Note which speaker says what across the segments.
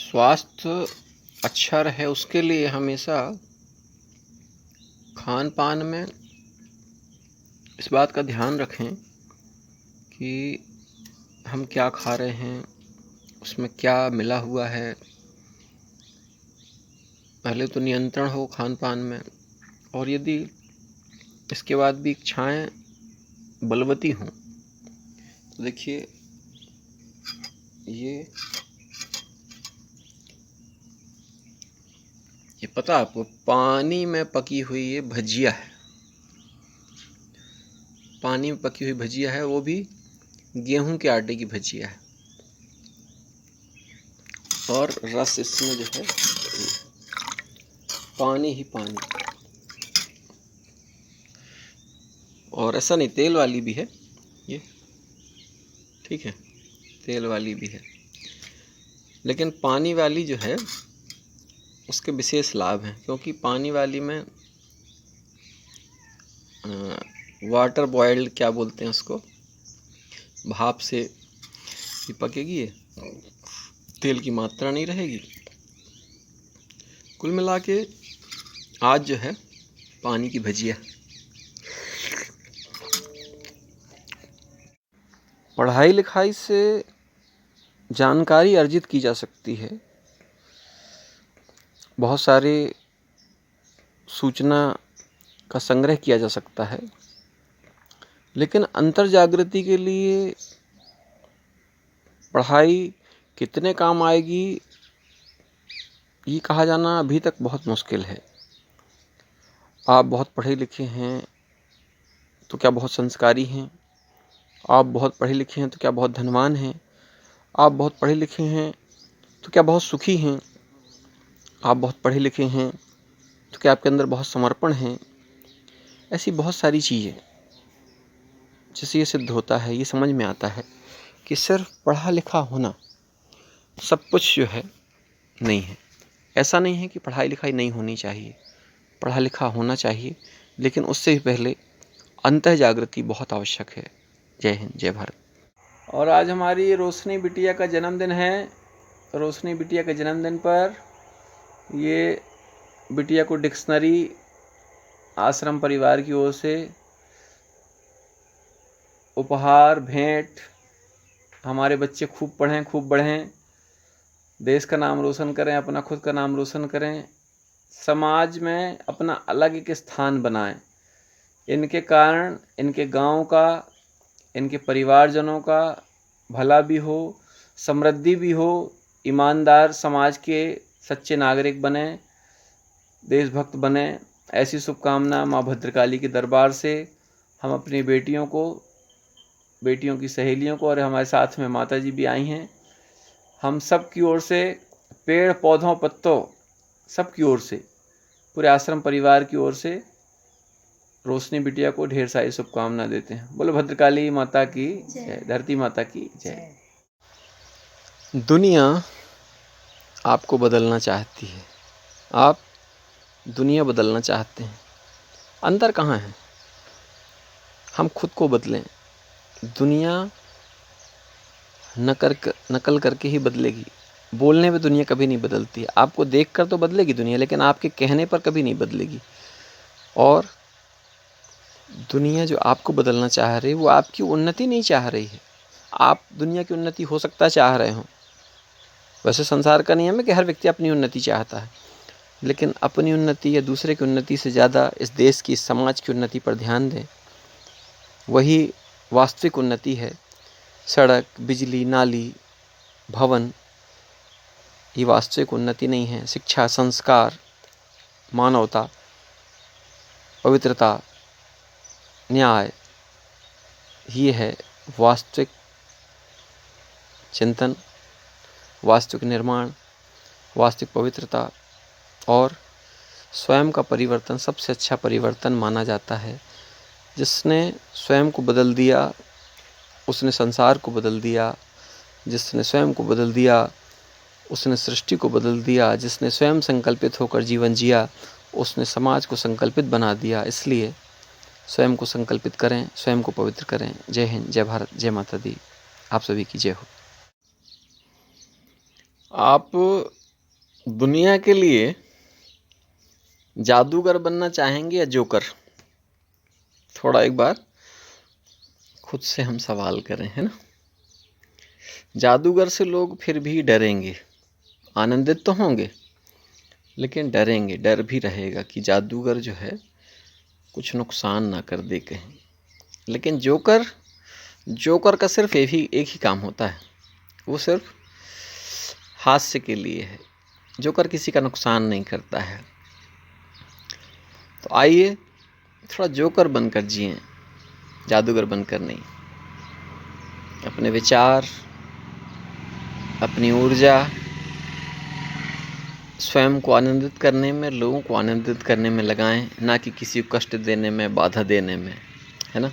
Speaker 1: स्वास्थ्य अच्छा रहे उसके लिए हमेशा खान पान में इस बात का ध्यान रखें कि हम क्या खा रहे हैं, उसमें क्या मिला हुआ है। पहले तो नियंत्रण हो खान पान में, और यदि इसके बाद भी इच्छाएं बलवती हों तो देखिए ये पता आपको, पानी में पकी हुई ये भजिया है। पानी में पकी हुई भजिया है, वो भी गेहूं के आटे की भजिया है, और रस इसमें जो है पानी ही पानी। और ऐसा नहीं, तेल वाली भी है ये, ठीक है, तेल वाली भी है, लेकिन पानी वाली जो है उसके विशेष लाभ हैं, क्योंकि पानी वाली में वाटर बॉइल्ड क्या बोलते हैं उसको, भाप से ये पकेगी, ये तेल की मात्रा नहीं रहेगी। कुल मिला के आज जो है पानी की भजिया। पढ़ाई लिखाई से जानकारी अर्जित की जा सकती है, बहुत सारे सूचना का संग्रह किया जा सकता है, लेकिन अंतर जागृति के लिए पढ़ाई कितने काम आएगी ये कहा जाना अभी तक बहुत मुश्किल है। आप बहुत पढ़े लिखे हैं तो क्या बहुत संस्कारी हैं? आप बहुत पढ़े लिखे हैं तो क्या बहुत धनवान हैं? आप बहुत पढ़े लिखे हैं तो क्या बहुत सुखी हैं? आप बहुत पढ़े लिखे हैं तो क्या आपके अंदर बहुत समर्पण है? ऐसी बहुत सारी चीज़ें जिससे ये सिद्ध होता है, ये समझ में आता है कि सिर्फ पढ़ा लिखा होना सब कुछ जो है नहीं है। ऐसा नहीं है कि पढ़ाई लिखाई नहीं होनी चाहिए, पढ़ा लिखा होना चाहिए, लेकिन उससे भी पहले अंतः जागृति बहुत आवश्यक है। जय हिंद, जय भारत। और आज हमारी रोशनी बिटिया का जन्मदिन है। रोशनी बिटिया के जन्मदिन पर ये बिटिया को डिक्शनरी आश्रम परिवार की ओर से उपहार भेंट। हमारे बच्चे खूब पढ़ें, खूब बढ़ें, देश का नाम रोशन करें, अपना खुद का नाम रोशन करें, समाज में अपना अलग एक स्थान बनाएं। इनके कारण इनके गांव का, इनके परिवारजनों का भला भी हो, समृद्धि भी हो, ईमानदार समाज के सच्चे नागरिक बने, देशभक्त बने। ऐसी शुभकामना माँ भद्रकाली के दरबार से हम अपनी बेटियों को, बेटियों की सहेलियों को, और हमारे साथ में माता जी भी आई हैं, हम सब की ओर से, पेड़ पौधों पत्तों सब की ओर से, पूरे आश्रम परिवार की ओर से रोशनी बिटिया को ढेर सारी शुभकामना देते हैं। बोलो भद्रकाली माता की जय, धरती माता की जय। दुनिया आपको बदलना चाहती है, आप दुनिया बदलना चाहते हैं। अंतर कहाँ है? हम खुद को बदलें, दुनिया नकल करके ही बदलेगी। बोलने पे दुनिया कभी नहीं बदलती है। आपको देखकर तो बदलेगी दुनिया, लेकिन आपके कहने पर कभी नहीं बदलेगी। और दुनिया जो आपको बदलना चाह रही है वो आपकी उन्नति नहीं चाह रही है। आप दुनिया की उन्नति हो सकता चाह रहे हो। वैसे संसार का नियम है कि हर व्यक्ति अपनी उन्नति चाहता है, लेकिन अपनी उन्नति या दूसरे की उन्नति से ज़्यादा इस देश की, इस समाज की उन्नति पर ध्यान दें। वही वास्तविक उन्नति है। सड़क, बिजली, नाली, भवन ये वास्तविक उन्नति नहीं है। शिक्षा, संस्कार, मानवता, पवित्रता, न्याय, ये है वास्तविक चिंतन, वास्तविक निर्माण, वास्तविक पवित्रता। और स्वयं का परिवर्तन सबसे अच्छा परिवर्तन माना जाता है। जिसने स्वयं को बदल दिया उसने संसार को बदल दिया, जिसने स्वयं को बदल दिया उसने सृष्टि को बदल दिया, जिसने स्वयं संकल्पित होकर जीवन जिया उसने समाज को संकल्पित बना दिया। इसलिए स्वयं को संकल्पित करें, स्वयं को पवित्र करें। जय हिंद, जय भारत, जय माता दी। आप सभी की जय हो। आप दुनिया के लिए जादूगर बनना चाहेंगे या जोकर? थोड़ा एक बार खुद से हम सवाल करें, है ना। जादूगर से लोग फिर भी डरेंगे, आनंदित तो होंगे लेकिन डरेंगे, डर भी रहेगा कि जादूगर जो है कुछ नुकसान ना कर दे कहीं। लेकिन जोकर का सिर्फ एक ही काम होता है, वो सिर्फ हास्य के लिए है। जोकर किसी का नुकसान नहीं करता है। तो आइए थोड़ा जोकर बनकर जिएं, जादूगर बनकर नहीं। अपने विचार, अपनी ऊर्जा स्वयं को आनंदित करने में, लोगों को आनंदित करने में लगाएं, ना कि किसी को कष्ट देने में, बाधा देने में, है ना।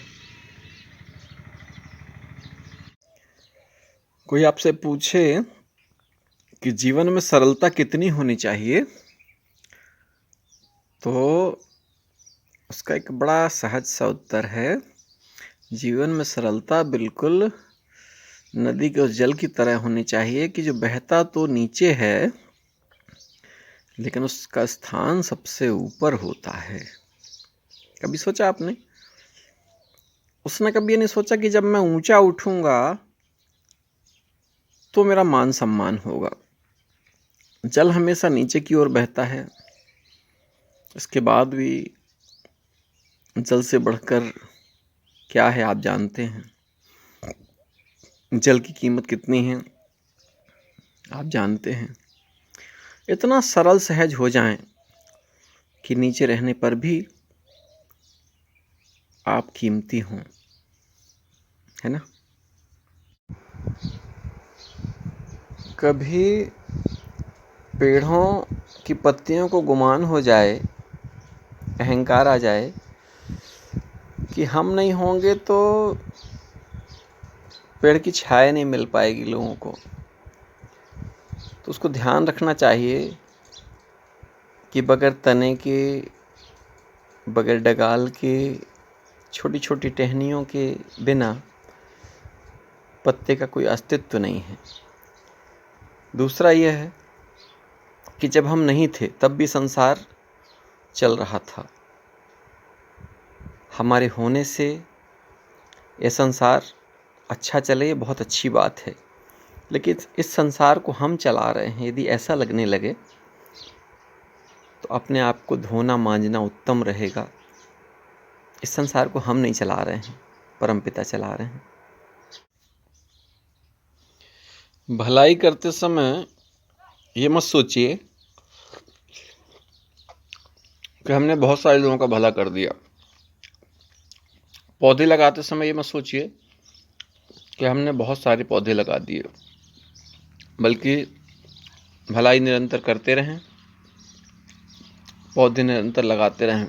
Speaker 1: कोई आपसे पूछे कि जीवन में सरलता कितनी होनी चाहिए, तो उसका एक बड़ा सहज सा उत्तर है, जीवन में सरलता बिल्कुल नदी के उस जल की तरह होनी चाहिए कि जो बहता तो नीचे है लेकिन उसका स्थान सबसे ऊपर होता है। कभी सोचा आपने? उसने कभी ये नहीं सोचा कि जब मैं ऊंचा उठूंगा तो मेरा मान सम्मान होगा। जल हमेशा नीचे की ओर बहता है, इसके बाद भी जल से बढ़कर क्या है आप जानते हैं। जल की कीमत कितनी है आप जानते हैं। इतना सरल सहज हो जाएं कि नीचे रहने पर भी आप कीमती हों, है ना। कभी पेड़ों की पत्तियों को गुमान हो जाए, अहंकार आ जाए कि हम नहीं होंगे तो पेड़ की छाया नहीं मिल पाएगी लोगों को, तो उसको ध्यान रखना चाहिए कि बगैर तने के, बगैर डगाल के, छोटी छोटी टहनियों के बिना पत्ते का कोई अस्तित्व नहीं है। दूसरा यह है कि जब हम नहीं थे तब भी संसार चल रहा था। हमारे होने से यह संसार अच्छा चले, ये बहुत अच्छी बात है, लेकिन इस संसार को हम चला रहे हैं। यदि ऐसा लगने लगे तो अपने आप को धोना मांजना उत्तम रहेगा। इस संसार को हम नहीं चला रहे हैं, परमपिता चला रहे हैं। भलाई करते समय ये मत सोचिए कि हमने बहुत सारे लोगों का भला कर दिया। पौधे लगाते समय ये मत सोचिए कि हमने बहुत सारे पौधे लगा दिए, बल्कि भलाई निरंतर करते रहें, पौधे निरंतर लगाते रहें।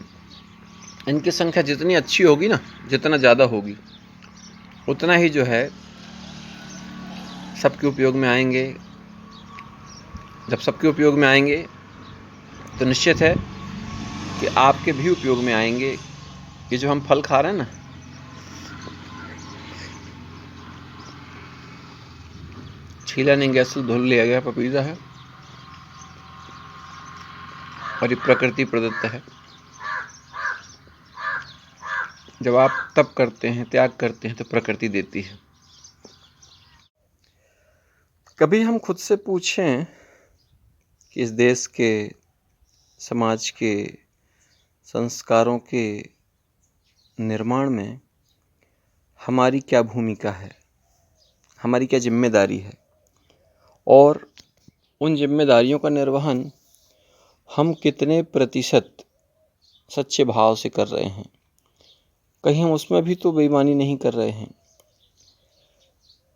Speaker 1: इनकी संख्या जितनी अच्छी होगी ना, जितना ज़्यादा होगी, उतना ही जो है सबके उपयोग में आएंगे। जब सबके उपयोग में आएंगे तो निश्चित है कि आपके भी उपयोग में आएंगे। ये जो हम फल खा रहे हैं ना, छीला नहीं गया, धुल लिया गया पपीता है और ये प्रकृति प्रदत्त है। जब आप तप करते हैं, त्याग करते हैं, तो प्रकृति देती है। कभी हम खुद से पूछें कि इस देश के, समाज के, संस्कारों के निर्माण में हमारी क्या भूमिका है, हमारी क्या जिम्मेदारी है, और उन जिम्मेदारियों का निर्वहन हम कितने प्रतिशत सच्चे भाव से कर रहे हैं। कहीं हम उसमें भी तो बेईमानी नहीं कर रहे हैं।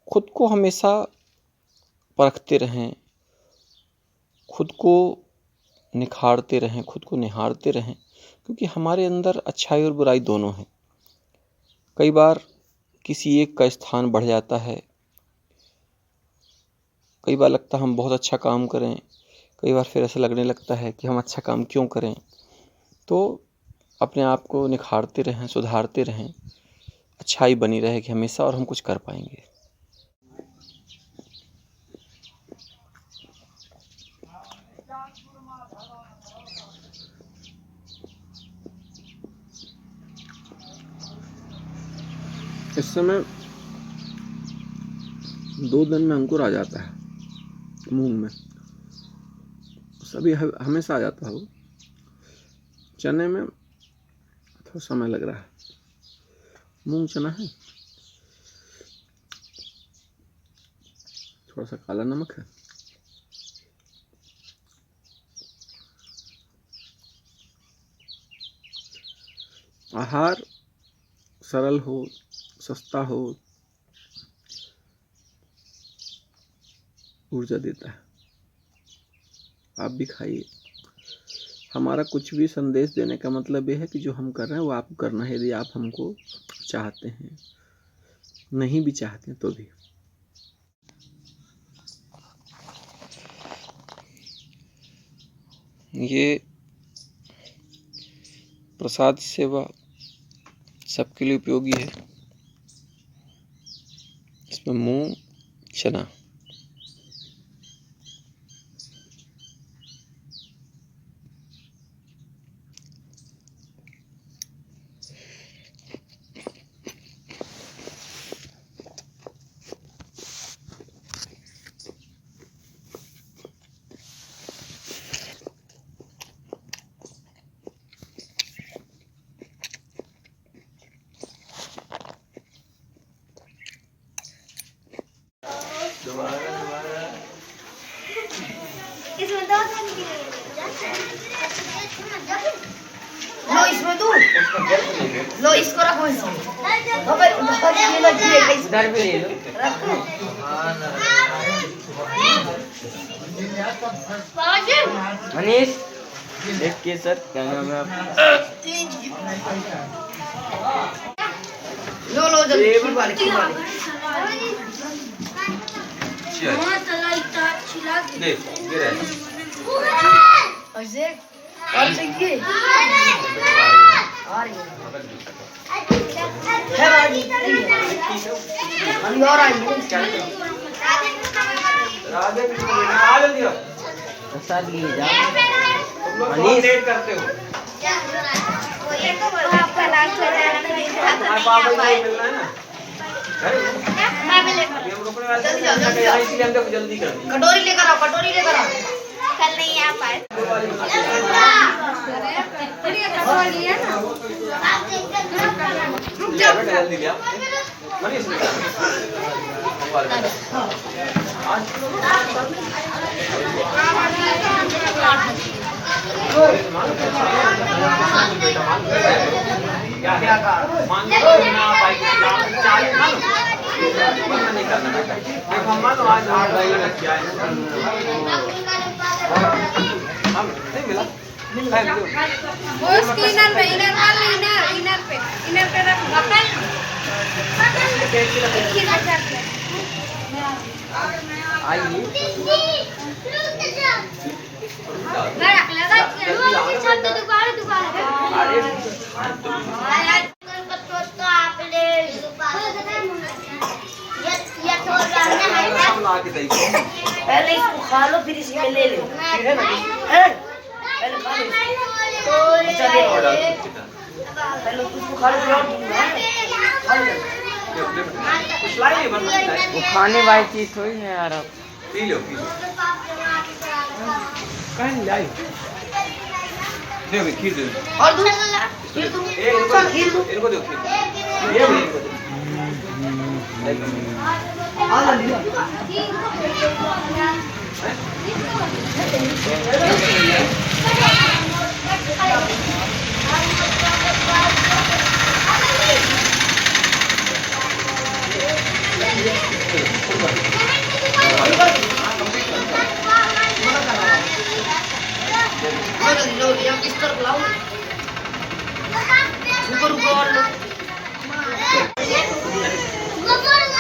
Speaker 1: खुद को हमेशा परखते रहें, खुद को निखारते रहें, खुद को निहारते रहें, क्योंकि हमारे अंदर अच्छाई और बुराई दोनों हैं। कई बार किसी एक का स्थान बढ़ जाता है, कई बार लगता है हम बहुत अच्छा काम करें, कई बार फिर ऐसा लगने लगता है कि हम अच्छा काम क्यों करें। तो अपने आप को निखारते रहें, सुधारते रहें, अच्छाई बनी रहेगी हमेशा और हम कुछ कर पाएंगे। इस समय 2 दिन में अंकुर आ जाता है मूंग में, सभी हमेशा आ जाता है। वो चने में थोड़ा समय लग रहा है। मूंग चना है, थोड़ा सा काला नमक है, आहार सरल हो, सस्ता हो, ऊर्जा देता है। आप भी खाइए। हमारा कुछ भी संदेश देने का मतलब ये है कि जो हम कर रहे हैं वो आपको करना है, यदि आप हमको चाहते हैं, नहीं भी चाहते हैं तो भी। ये प्रसाद सेवा सबके लिए उपयोगी है। इसमें मूंग चना,
Speaker 2: लो इसमें दूं, लो इसको रखो इसमें। लो भाई उधर ये लो जी, इधर भी ले लो, रखो। मनीष देख के सर क्या नाम है आपका? लो जल्दी खीर वाले
Speaker 1: दे गिरा
Speaker 2: ऐसे और चाहिए है वाली अभी और आई
Speaker 1: राधे आ जल्दी आओ,
Speaker 2: प्रसाद लिए जा
Speaker 1: मनीष लेट करते हो।
Speaker 3: ये तो आपका नाम
Speaker 1: पापा को मिलना है ना,
Speaker 3: मैं भी लेकर
Speaker 1: हम रुकने वाले हैं, इसलिए हम देखो जल्दी कर दी।
Speaker 2: कटोरी लेकर आओ, कटोरी लेकर आओ।
Speaker 3: कल नहीं आ पाए।
Speaker 1: जल्दी लिया मनीष क्या मान लो ना भाई चालीस मान नहीं करना बेटा, देखो हम मान आज 8 ढाई लगा क्या है हम नहीं मिला
Speaker 3: वो स्किनर पे इनर पे रखूंगा पेन
Speaker 1: आइए
Speaker 3: मैं रख लेगा
Speaker 1: अरे
Speaker 2: पहले इसको खा लो फिर इसमें ले लो, ठीक है ना? पहले खा लो, पहले उसको खा लो,
Speaker 4: वो खाने वाली चीज थोड़ी है यार। अब
Speaker 1: पी लो कहीं जाए दे खीर दे
Speaker 2: और दूध खीर दूँ, चल खीर दूँ,
Speaker 1: इनको दो खीर ये भी इनको दो
Speaker 2: आ लिया। लो ये बिस्तर लाओ, रुको और लो।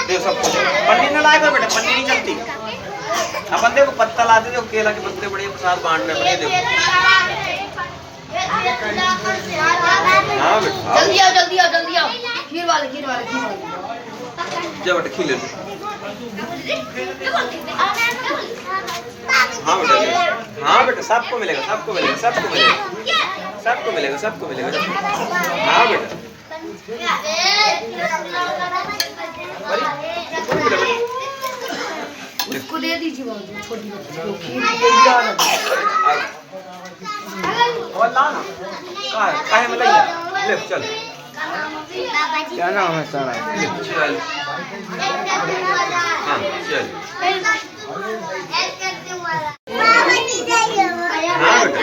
Speaker 1: दे सब कुछ पन्नी ना लाए बेटा, पन्नी नहीं चलती। अपन देखो पत्ता लाते थे, केला के पत्ते बड़े प्रसाद बांट रहे बड़े देखो। हाँ बेटा
Speaker 2: जल्दी आओ, खीर वाले
Speaker 1: जा बेटा खीर ले लो। हाँ बेटा बेटा, सबको मिलेगा, सबको मिलेगा, सबको मिलेगा, सबको मिलेगा, सबको मिलेगा। हाँ बेटा,
Speaker 2: उसको दे दीजिए बाबू, छोटी
Speaker 1: और ला ना, काहे में लइया, ले चल।
Speaker 4: क्या नाम है सारा?
Speaker 1: चल, हाँ चल। हाँ बेटा,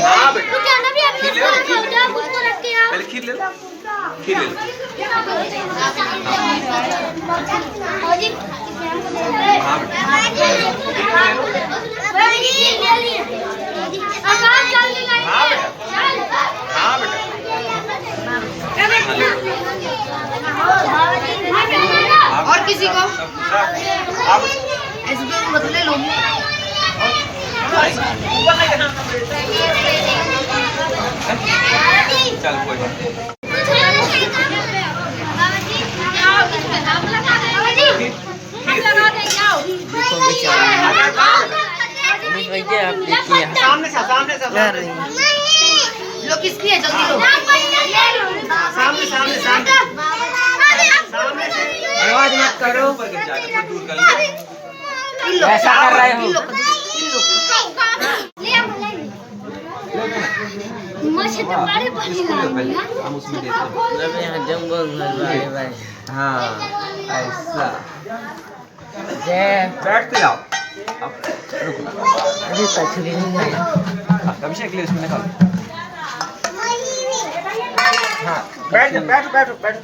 Speaker 1: हाँ बेटा,
Speaker 3: तो क्या ना भी अभी
Speaker 1: खीर ले,
Speaker 3: उसको रख के आओ।
Speaker 1: पहले खीर ले, खीर ले। हाँ बेटा, हाँ बेटा, हाँ बेटा,
Speaker 2: और किसी को
Speaker 1: आप
Speaker 2: ऐसे तो बदले लो।
Speaker 1: चल कोई बात नहीं।
Speaker 4: सामने से
Speaker 2: लो किसकी है, जल्दी लो।
Speaker 4: सामने सामने सामने आवाज मत करो।
Speaker 1: ऊपर गिर जाएगा, थोड़ा दूर कर ले।
Speaker 4: ऐसा कर रहे हो।
Speaker 3: मछली तो बड़ी बड़ी
Speaker 1: पहले हम उसमें देते हैं।
Speaker 4: अबे यहाँ जंगल में भाई भाई।
Speaker 1: हाँ ऐसा
Speaker 4: जय
Speaker 1: बैठते जाओ। अब रुको,
Speaker 4: अभी कचरी नहीं है।
Speaker 1: अभिषेक ले इसमें निकाल। हाँ बैठ जा, बैठो बैठो बैठो।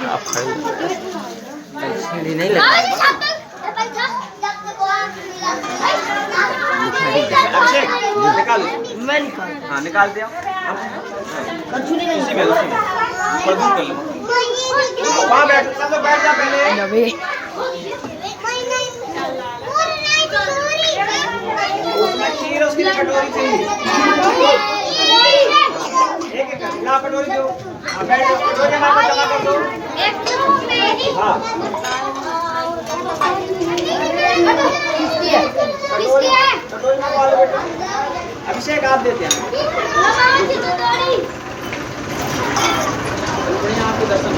Speaker 1: आप खड़े हो।
Speaker 4: कचरी नहीं लगा।
Speaker 1: अभिषेक निकाल।
Speaker 2: मैं निकाल।
Speaker 1: हाँ निकाल दिया। उसी में थोड़ा दूर कर लो। वहाँ बैठो, सब लोग बैठ जा पहले। उसमें खीर, उसकी कटोरी चाहिए। एक एक ना कटोरी दो। हाँ बैठो, कटोरी जमा कर दो। हाँ कटोरी मंगवा लो बेटा। अभिषेक आप देते हैं। आपके दर्शन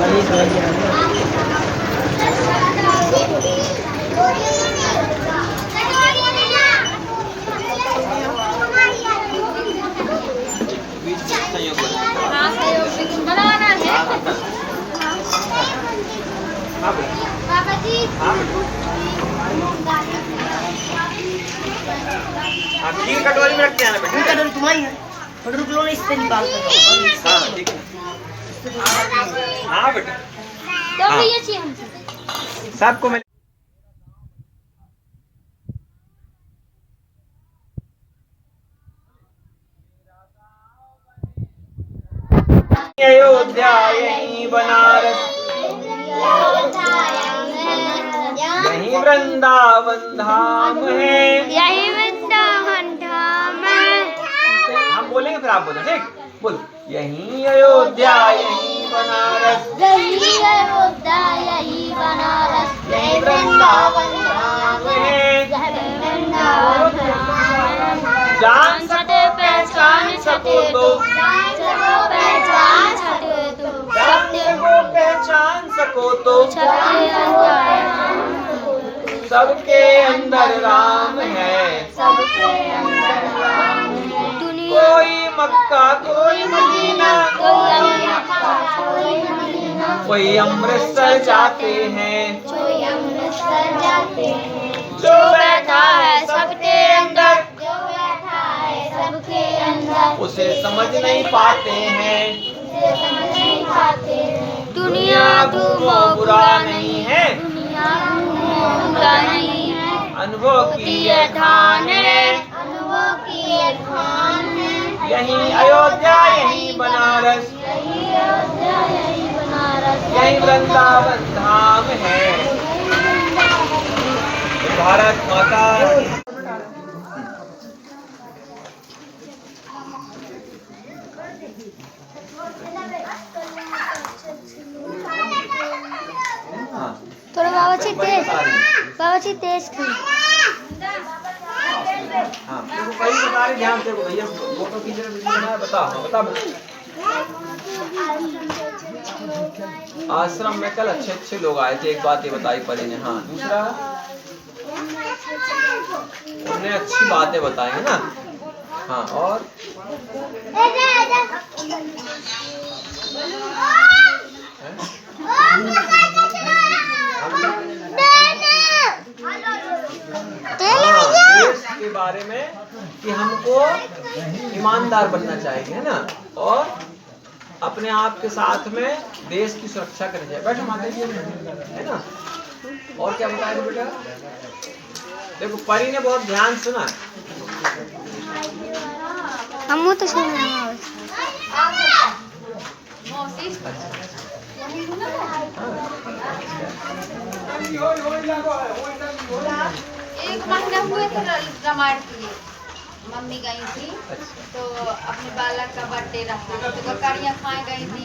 Speaker 1: आप खीर कटोरी में रखते हैं ना बेटा।
Speaker 2: कटोरी तुम्हारी है, कटोरी को लो ना, इससे निकाल कर।
Speaker 1: हाँ ठीक है। हाँ बेटा,
Speaker 3: तो ये चाहिए हमसे।
Speaker 1: सबको मिल। अयोध्या यहीं बनारस, यहीं वृंदावन धाम है।
Speaker 3: यही वृंदावन धाम है।
Speaker 1: हम बोलेंगे फिर आप बोलो, ठीक? बोलो, यहीं अयोध्या यहीं बनारस,
Speaker 3: यही अयोध्या यही बनारस,
Speaker 1: यहीं वृंदावन धाम है।
Speaker 3: वृंदावन धाम।
Speaker 1: जान सको पहचान सको तो,
Speaker 3: पहचान सके तो,
Speaker 1: जान सको पहचान सको तो, सबके अंदर राम है। कोई मक्का कोई मदीना, कोई अमृतसर जाते हैं। जो बैठा है सबके अंदर, उसे समझ नहीं पाते हैं। दुनिया घूमो बुरा नहीं है, अनुभव की ये ठान है। यहीं अयोध्या यहीं बनारस, यहीं वृंदावन धाम है। भारत माता
Speaker 3: थोड़ा बाबाजी तेज खाओ।
Speaker 1: बता रहे ध्यान से भैया फोटो खींच रहे वीडियो बना बता आश्रम में कल अच्छे लोग आए थे, एक बात ये बताई परी ने। हाँ दूसरा उन्हें अच्छी बातें बताई है ना। हाँ और देश के बारे में कि हमको ईमानदार बनना चाहिए है ना, और अपने आप के साथ में देश की सुरक्षा करनी चाहिए। बैठो माता जी है ना। और क्या बताया बेटा? देखो परी ने बहुत ध्यान सुना।
Speaker 3: हम तो सुन
Speaker 2: एक महीना हुए थे रामायण के लिए, मम्मी गई थी तो अपने बालक का बर्थडे रखा तो गकड़िया खाए गई थी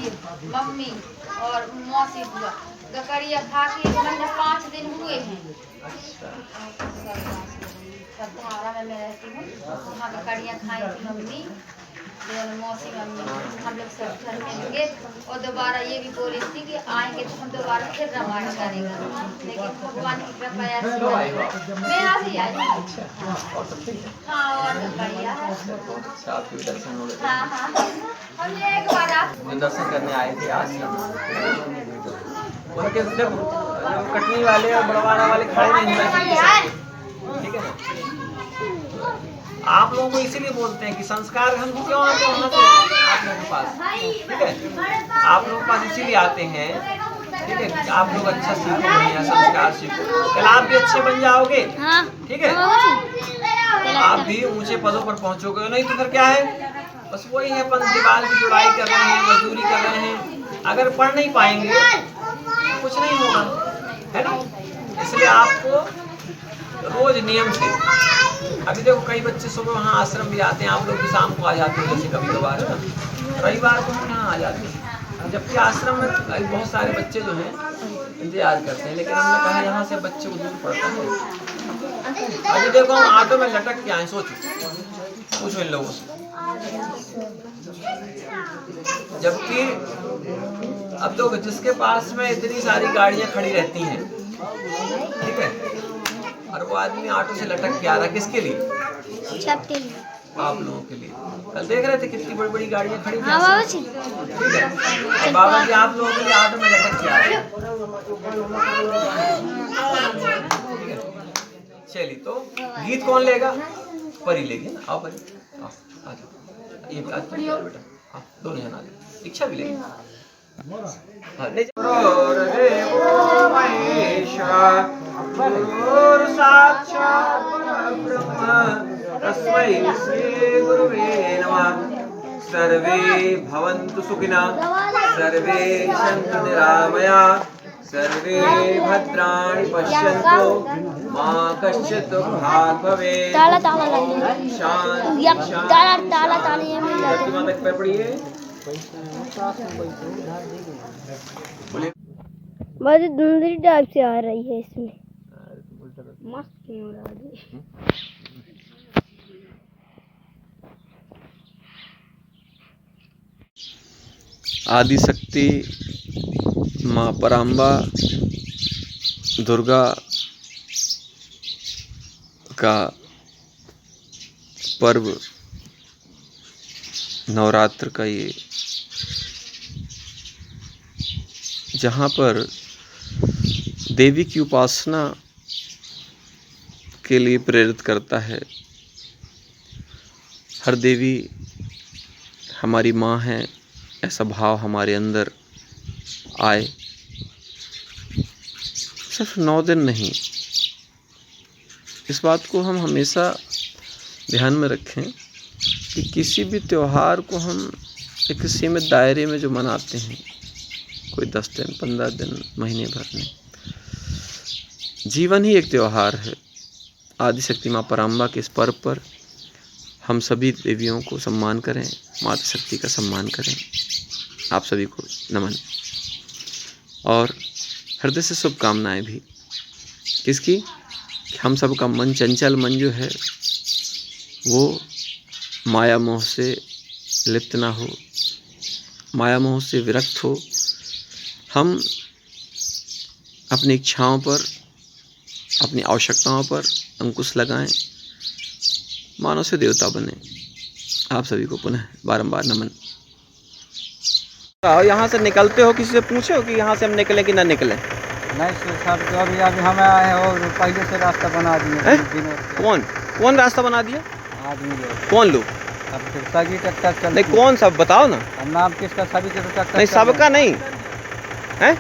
Speaker 2: मम्मी और मौसी बुआ। गकड़िया खा के 1 महीना 5 दिन हुए हैं। सद्धारा में मैं रहती हूँ, वहाँ गकड़िया खाई थी मम्मी, मौसी मम्मी, हम लोग सब घर मिलेंगे। और दोबारा ये भी बोली थी कि आएंगे तो हम दोबारा फिर रामायण करेंगे, लेकिन भगवान की कृपा ऐसी मैं आज ही आई। हाँ और बढ़िया है।
Speaker 1: आपके दर्शन हो गए?
Speaker 2: हाँ हाँ हम एक बार आप
Speaker 1: दर्शन करने आए थे आश्रम। उनके जब कटनी वाले और बड़वारा वाले खड़े नहीं हुए, ठीक है ना। आप लोगों को इसीलिए बोलते हैं कि संस्कार हम क्यों आते हैं आप लोगों के पास, ठीक है। आप लोगों के पास इसीलिए आते हैं, ठीक है, कि आप लोग अच्छा सीखो, बढ़िया संस्कार सीखो, कल आप भी अच्छे बन जाओगे, ठीक है। आप भी ऊंचे पदों पर पहुंचोगे। नहीं तो फिर क्या है, बस वही है, अपन दीवार की जुड़ाई कर रहे हैं, मजदूरी कर रहे हैं। अगर पढ़ नहीं पाएंगे तो कुछ नहीं होगा, है ना। इसलिए आपको रोज नियम से, अभी देखो कई बच्चे सुबह वहाँ आश्रम भी आते हैं, आप लोग भी शाम को आ जाते हैं, जैसे कभी कभार है ना, रविवार को हम यहाँ आ जाते हैं। जबकि आश्रम में बहुत सारे बच्चे जो हैं इंतजार करते हैं, लेकिन हमने कहा यहाँ से बच्चे को दूर पड़ता है। अभी देखो हम ऑटो में लटक के आए, सोचो, पूछो इन लोगों से। जबकि अब तो जिसके पास में इतनी सारी गाड़ियाँ खड़ी रहती हैं, ठीक है, और वो आदमी ऑटो से लटक के आ रहा, किसके लिए?
Speaker 3: सबके लिए,
Speaker 1: आप लोगों के लिए। कल देख रहे थे कितनी बड़ी बड़ी गाड़ियाँ खड़ी थी।
Speaker 3: हाँ बाबा जी,
Speaker 1: ठीक है, और बाबा जी आप लोगों के लिए ऑटो में लटक के आ रहे हैं। चलिए, तो गीत कौन लेगा? परी लेगी ना। आओ परी, आओ, आ जाओ। ये आज परी आओ बेटा, हाँ दोनों जन आ जाओ। इच्छा भी लेगी। साक्षात् परब्रह्म तस्मै श्री गुरुवे नमः। सर्वे भवन्तु सुखिनः, सर्वे सन्तु निरामयाः, सर्वे भद्राणि पश्यन्तु, मा कश्चित् दुःखात् भवेत्। शान्ति प्रतिमा तक पैर पड़िए।
Speaker 3: बहुत धुंधली टाइप से आ रही है इसमें, मस्त क्यों हो रहा है।
Speaker 1: आदि शक्ति माँ पराम्बा दुर्गा का पर्व नवरात्र का ये, जहाँ पर देवी की उपासना के लिए प्रेरित करता है। हर देवी हमारी माँ है, ऐसा भाव हमारे अंदर आए। सिर्फ 9 दिन नहीं, इस बात को हम हमेशा ध्यान में रखें कि किसी भी त्यौहार को हम एक सीमित दायरे में जो मनाते हैं, कोई 10 दिन 15 दिन महीने भर में, जीवन ही एक त्यौहार है। आदि शक्ति माँ पराम्बा के इस पर्व पर हम सभी देवियों को सम्मान करें, माता शक्ति का सम्मान करें। आप सभी को नमन और हृदय से शुभकामनाएं भी। किसकी? हम सबका मन, चंचल मन जो है वो माया मोह से लिप्त ना हो, माया मोह से विरक्त हो। हम अपनी इच्छाओं पर, अपनी आवश्यकताओं पर अंकुश लगाएं, मानव से देवता बने। आप सभी को पुनः बारंबार नमन। यहाँ से निकलते हो, किसी से पूछे हो कि यहाँ से हम निकलें कि ना निकलें?
Speaker 5: नहीं सर, जो अभी हम आए हैं और पहले से रास्ता बना दिए
Speaker 1: कौन रास्ता बना दिया?
Speaker 5: आदमी लोग।
Speaker 1: कौन लोग?
Speaker 5: अब फिर सभी ट्रैक्टर चल
Speaker 1: नहीं, कौन सब बताओ ना।
Speaker 5: अब नाम किसका? सभी के ट्रैक्टर
Speaker 1: नहीं, सबका नहीं है।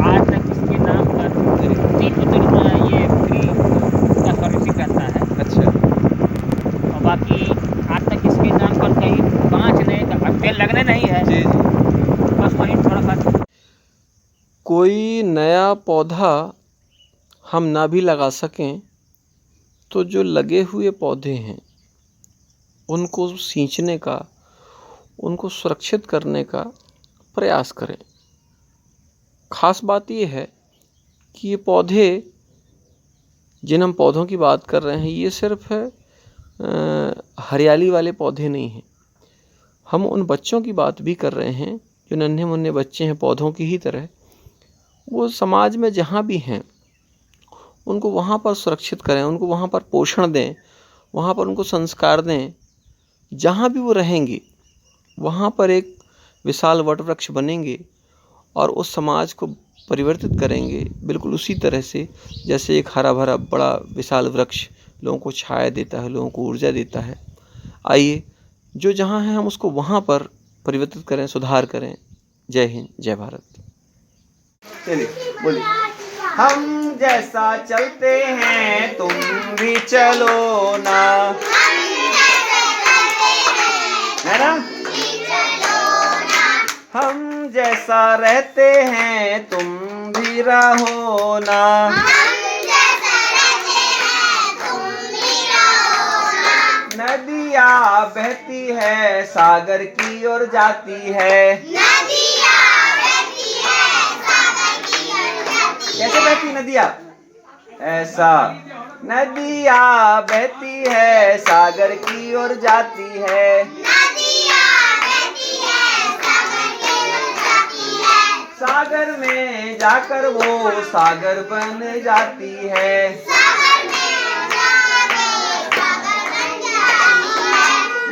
Speaker 6: आज तक इसके नाम पर 3 मतलब ये फ्री का सर्विसिंग रहता है।
Speaker 1: अच्छा।
Speaker 6: और बाकी आज तक इसके नाम पर कहीं 5 नए का तेल लगने नहीं है।
Speaker 1: जी।
Speaker 6: बस वहीं थोड़ा सा
Speaker 1: कोई नया पौधा हम ना भी लगा सकें तो जो लगे हुए पौधे हैं उनको सींचने का, उनको सुरक्षित करने का प्रयास करें। खास बात ये है कि ये पौधे, जिन हम पौधों की बात कर रहे हैं, ये सिर्फ हरियाली वाले पौधे नहीं हैं। हम उन बच्चों की बात भी कर रहे हैं जो नन्हे मुन्ने बच्चे हैं, पौधों की ही तरह। वो समाज में जहाँ भी हैं उनको वहाँ पर सुरक्षित करें, उनको वहाँ पर पोषण दें, वहाँ पर उनको संस्कार दें। जहाँ भी वो रहेंगे वहाँ पर एक विशाल वटवृक्ष बनेंगे और उस समाज को परिवर्तित करेंगे, बिल्कुल उसी तरह से जैसे एक हरा भरा बड़ा विशाल वृक्ष लोगों को छाया देता है, लोगों को ऊर्जा देता है। आइए, जो जहाँ है हम उसको वहाँ पर परिवर्तित करें, सुधार करें। जय हिंद, जय भारत। चलिए बोलिए। हम जैसा चलते हैं तुम भी चलो ना, है ना? हम जैसा रहते हैं तुम भी रहो ना, नदियाँ बहती है सागर की ओर जाती है। कैसे बहती नदियाँ? ऐसा। नदियाँ बहती है सागर की ओर जाती है, सागर में जाकर वो सागर बन जाती है।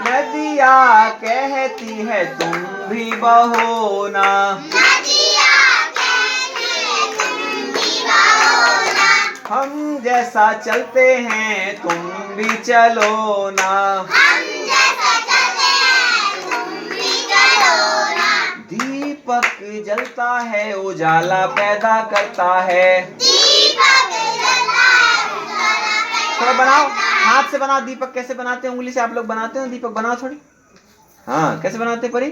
Speaker 1: नदियाँ कहती है तुम भी बहो ना, हम जैसा चलते हैं तुम भी चलो ना, दीपक जलता है उजाला पैदा करता है। थोड़ा बनाओ, हाथ से बनाओ दीपक। कैसे बनाते हैं? उंगली से आप लोग बनाते हो दीपक? बनाओ थोड़ी। हाँ, कैसे बनाते हैं परी?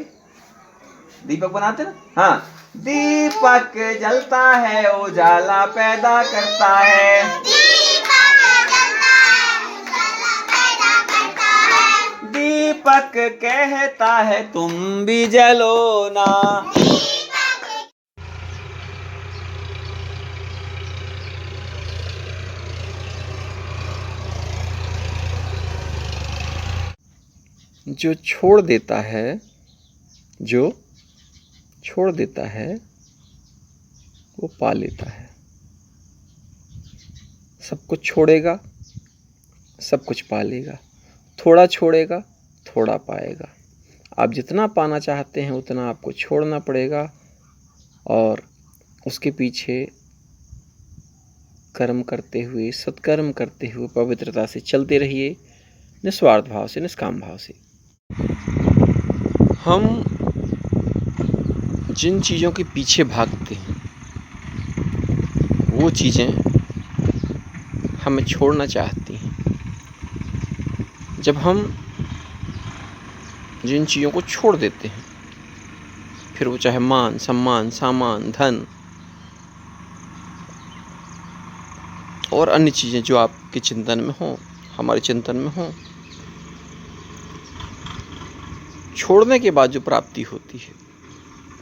Speaker 1: दीपक बनाते ना? हाँ। दीपक जलता है उजाला पैदा करता है, दीपक कहता है तुम भी जलो ना। जो छोड़ देता है, जो छोड़ देता है वो पा लेता है। सब कुछ छोड़ेगा, सब कुछ पा लेगा। थोड़ा छोड़ेगा, थोड़ा पाएगा। आप जितना पाना चाहते हैं उतना आपको छोड़ना पड़ेगा और उसके पीछे कर्म करते हुए, सत्कर्म करते हुए पवित्रता से चलते रहिए, निस्वार्थ भाव से, निष्काम भाव से। हम जिन चीज़ों के पीछे भागते हैं वो चीज़ें हमें छोड़ना चाहती हैं। जब हम जिन चीज़ों को छोड़ देते हैं, फिर वो चाहे मान, सम्मान, सामान, धन और अन्य चीज़ें जो आपके चिंतन में हों, हमारे चिंतन में हों, छोड़ने के बाद जो प्राप्ति होती है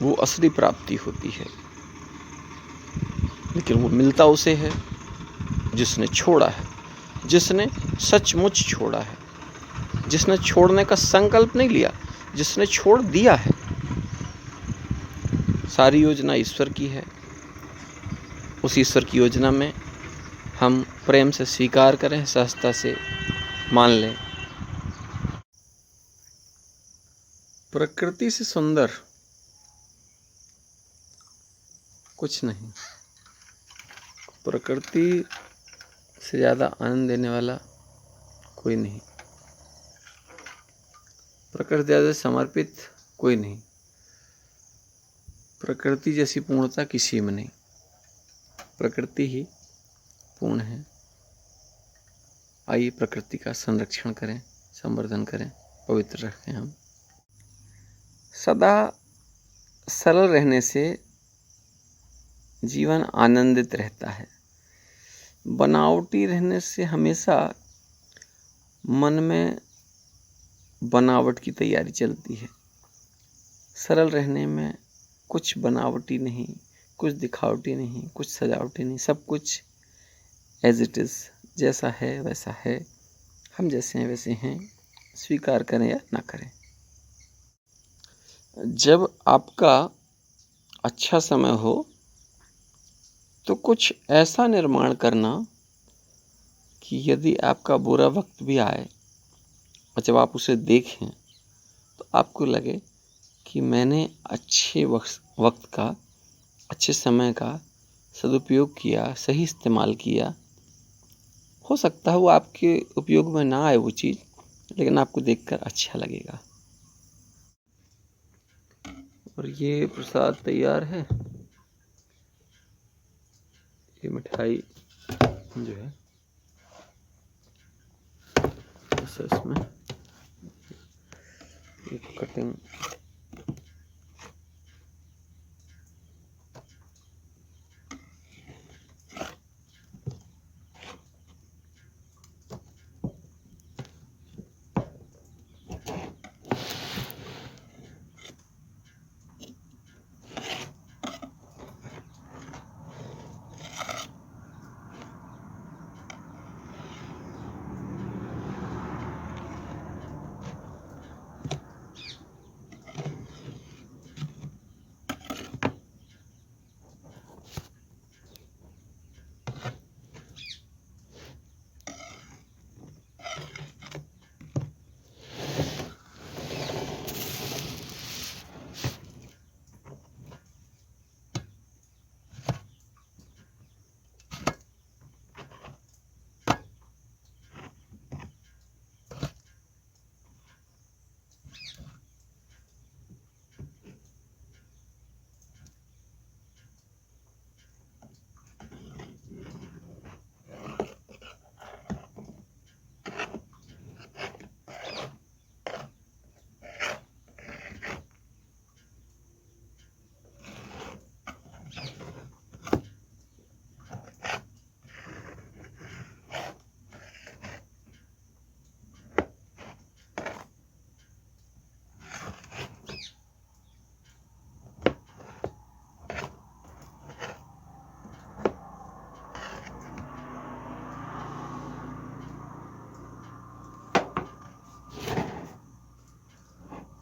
Speaker 1: वो असली प्राप्ति होती है। लेकिन वो मिलता उसे है जिसने छोड़ा है, जिसने सचमुच छोड़ा है, जिसने छोड़ने का संकल्प नहीं लिया, जिसने छोड़ दिया है। सारी योजना ईश्वर की है। उस ईश्वर की योजना में हम प्रेम से स्वीकार करें, सहजता से मान लें। प्रकृति से सुंदर कुछ नहीं, प्रकृति से ज़्यादा आनंद देने वाला कोई नहीं, प्रकृति ज़्यादा समर्पित कोई नहीं, प्रकृति जैसी पूर्णता किसी में नहीं। प्रकृति ही पूर्ण है। आइए प्रकृति का संरक्षण करें, संवर्धन करें, पवित्र रखें। हम सदा सरल रहने से जीवन आनंदित रहता है। बनावटी रहने से हमेशा मन में बनावट की तैयारी चलती है। सरल रहने में कुछ बनावटी नहीं, कुछ दिखावटी नहीं, कुछ सजावटी नहीं, सब कुछ एज इट इज़, जैसा है वैसा है। हम जैसे हैं वैसे हैं, स्वीकार करें या ना करें। जब आपका अच्छा समय हो तो कुछ ऐसा निर्माण करना कि यदि आपका बुरा वक्त भी आए और जब आप उसे देखें तो आपको लगे कि मैंने अच्छे वक्त का, अच्छे समय का सदुपयोग किया, सही इस्तेमाल किया। हो सकता है वो आपके उपयोग में ना आए वो चीज़, लेकिन आपको देखकर अच्छा लगेगा। और ये प्रसाद तैयार है। ये मिठाई जो है इसमें एक कटिंग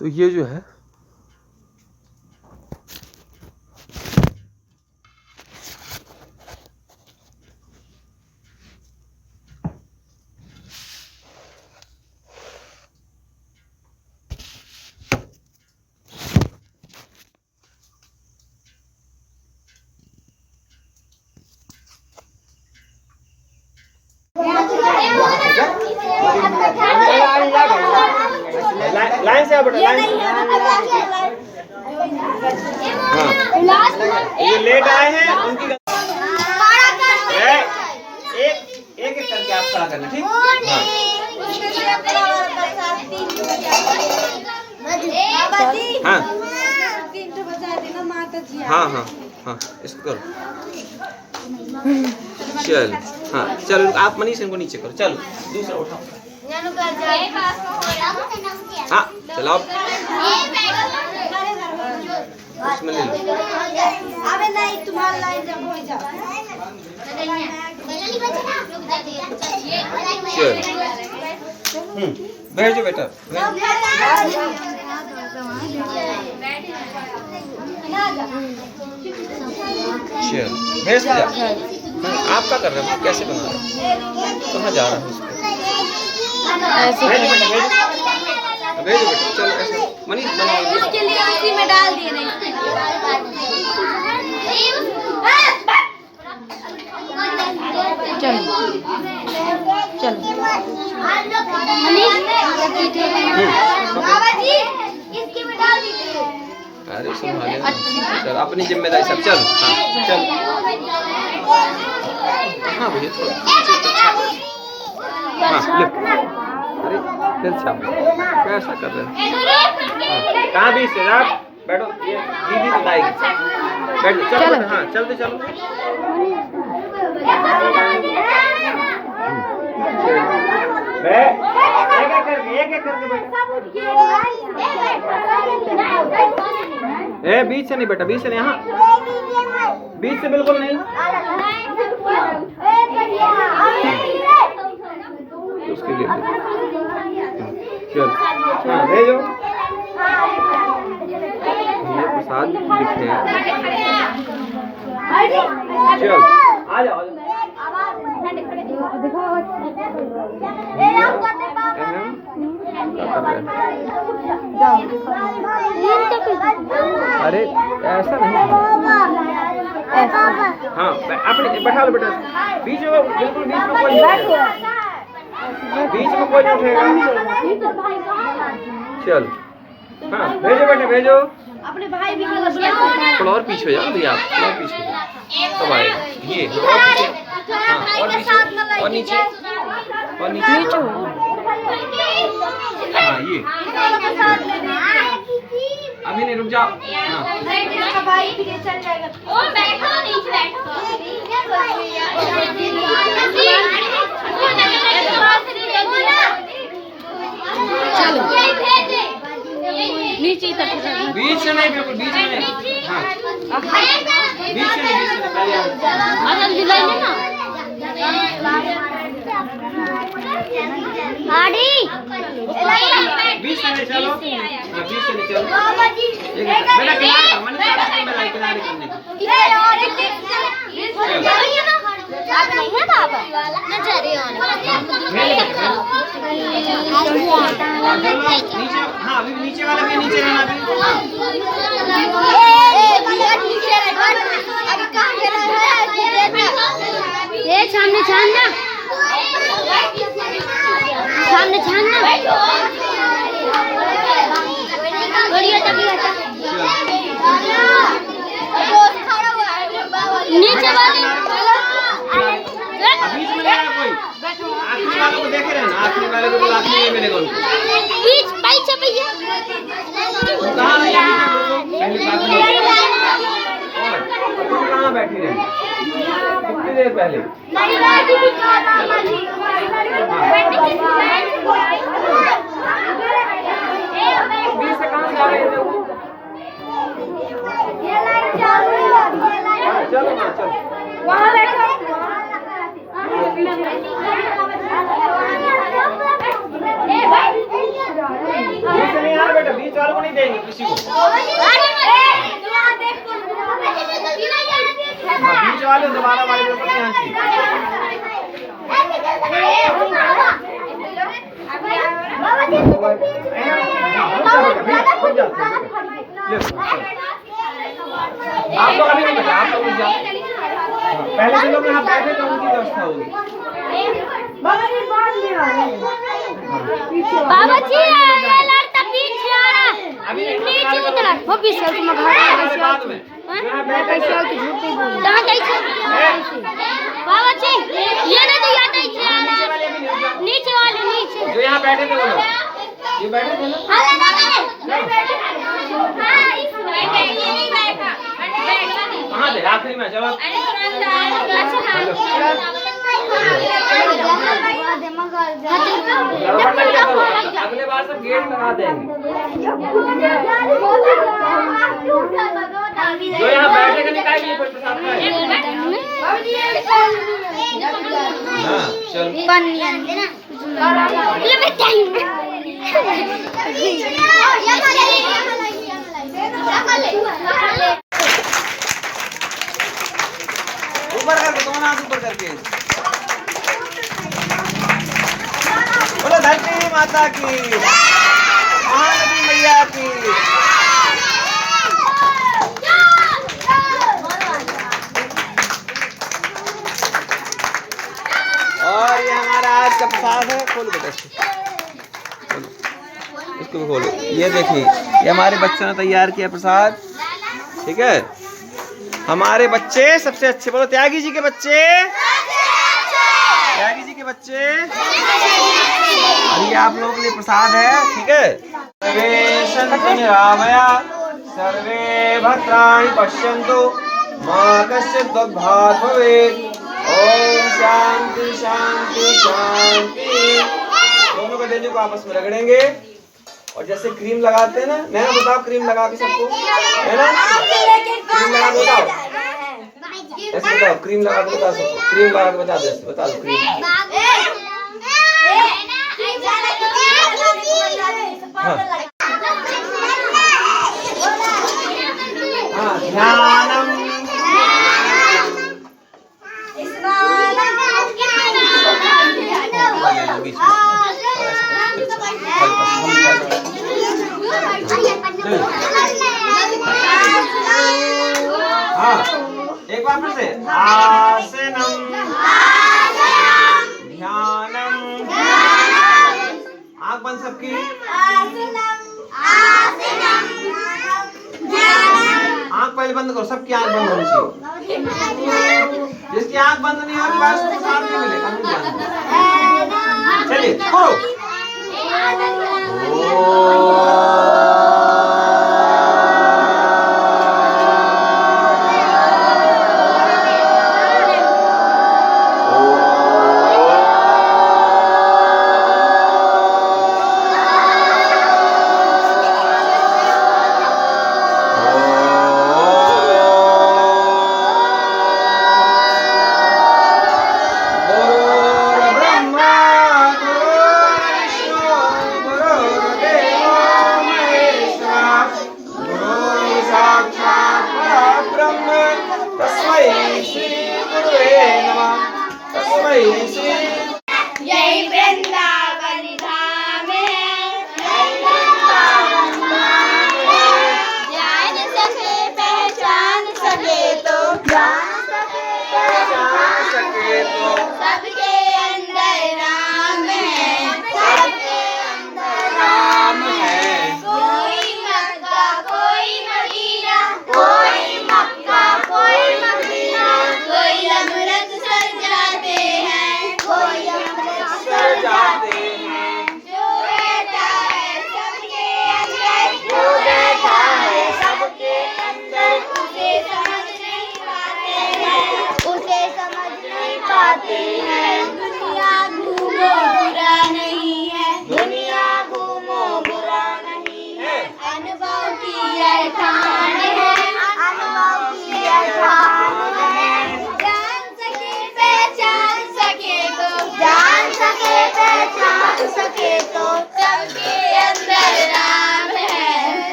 Speaker 1: तो ये जो है से आओ बेटा, लाइन से। हाँ, ये लेट आए हैं उनकी एक एक करके आप खड़ा करना, ठीक? हाँ हाँ हाँ हाँ, इसको करो। चल, हाँ चलो, आप मनीष इनको नीचे करो, चलो दूसरा उठाओ। हाँ चलाओ, उसमें ले लो।
Speaker 3: अबे नहीं, तुम्हारा लाइन जब हो जाओ।
Speaker 1: चल, भेजो बेटा, चल भेज दिया। आप क्या कर रहे हो, कैसे बना रहे हो, कहाँ जा रहा है उसको? भेजो बेटा, भेजो बेटा, चलो ऐसे मनीष बनाओ।
Speaker 3: इसके लिए उसी में डाल दिए नहीं। चलो चलो बाबा जी, इसके में डाल दीजिए।
Speaker 1: अरे संभाले, चल अपनी जिम्मेदारी सब। चल हाँ चल, हाँ भैया थोड़ा, हाँ ले। अरे फिर छाप, कैसा कर रहे हो? कहाँ बीच से आप बैठो, ये दीदी बताएगी। बैठ जाओ, चलो बेटा, हाँ चलते चलो। एक एक करके ए, बीच से नहीं बेटा, बीच से नहीं, यहाँ बीच से बिल्कुल नहीं। उसके लिए चल, हाँ भेजो। ये प्रसाद दिखे हैं। चल आ जाओ, अरे ऐसा नहीं, हाँ अपने बैठा लो बेटा, बीच में बिल्कुल बीच में कोई नहीं उठेगा, बीच में कोई नहीं उठेगा। चल हाँ भेजो बेटा, भेजो।
Speaker 3: अपने भाई भी
Speaker 1: थोड़ा और पीछे हो जाओ भैया, आप थोड़ा पीछे हो जाओ, तब आएगा ये, और पीछे, हाँ और पीछे, और नीचे, और नीचे, हाँ ये अभी नहीं, रुक जाओ। हाँ
Speaker 3: भाई भी चल जाएगा। ओ बैठो, नीचे बैठो। चलो नीचे तक,
Speaker 1: बीच से नहीं, बिल्कुल बीच में नहीं, हाँ बीच से नहीं, बीच से पहले
Speaker 3: जल्दी लाइए ना।
Speaker 1: बीच से नहीं, चलो हाँ बीच से नहीं, चलो बेटा किनारे, मन से किनारे करने की।
Speaker 3: आप नहीं है बाबा नजरिए
Speaker 1: नीचे, हाँ अभी नीचे वाला भी नीचे रहना,
Speaker 3: ये सामने छानना, सामने छानना। नीचे वाले
Speaker 1: बीच में नहीं कोई, आखिरी वालों को देखे रहना, आखिरी वाले को बोल, आखिरी में मिलेगा उनको।
Speaker 3: बीच पीछे भैया
Speaker 1: कहाँ नहीं पहली बात तुम कहाँ बैठी रहे कितनी देर पहले? बीच से कहाँ से आ रहे थे? चलो ना चलो,
Speaker 3: वहाँ बैठो।
Speaker 1: बीच से नहीं आ रहा बेटा, बीच वालों को नहीं देंगे किसी को। हाँ बीच वाले दोबारा वाले लोग नहीं यहाँ आप लोग अभी नहीं बैठे, आप लोग जाओ। पहले जो लोग यहाँ बैठे थे उनकी व्यवस्था होगी।
Speaker 3: बाबा जी ये लड़का पीछे वो भी सब में घर में कैसे आओ कि झूठ नहीं बोल कहां कैसे बाबा जी ये नहीं तो याद है नीचे वाले जो यहां बैठे थे वो लोग ये बैठे थे ना नहीं बैठे हां इसमें ये नहीं बैठा
Speaker 1: कहां थे आखिरी में जब अगले बार सब गेट लगा देंगे जो यहाँ बैठे के निकालिए कोई प्रसाद हाँ चल ऊपर करके दोनों हाथ ऊपर करके बोलो धरती माता की महानदी मैया की और ये हमारा आज का प्रसाद है। खोलो बेटा इसको भी खोलो। ये देखिए ये हमारे बच्चों ने तैयार किया प्रसाद। ठीक है हमारे बच्चे सबसे अच्छे बोलो त्यागी जी के बच्चे त्यागी जी के बच्चे और ये आप लोगों के लिए प्रसाद है। ठीक है सर्वे सन्तु निरामया सर्वे भद्राणि पश्यन्तु मा कश्चित् दुःखभाग् भवेत्। ओम शांति शांति शांति। दोनों का डेली को आपस में रगड़ेंगे और जैसे क्रीम लगाते हैं ना नैना बताओ क्रीम लगा के सबको है ना क्रीम लगा के बताओ ऐसे बताओ क्रीम लगा के बताओ सबको क्रीम लगा के बता दो बता दो क्रीम हाँ ध्यानम हाँ एक बार फिर से आसनम ध्यानम आँख बंद सबकी आँख पहले बंद करो सबकी आँख बंद होनी चाहिए। जिसकी आँख बंद नहीं होगी बस उसको साथ नहीं मिलेगा। चलिए करो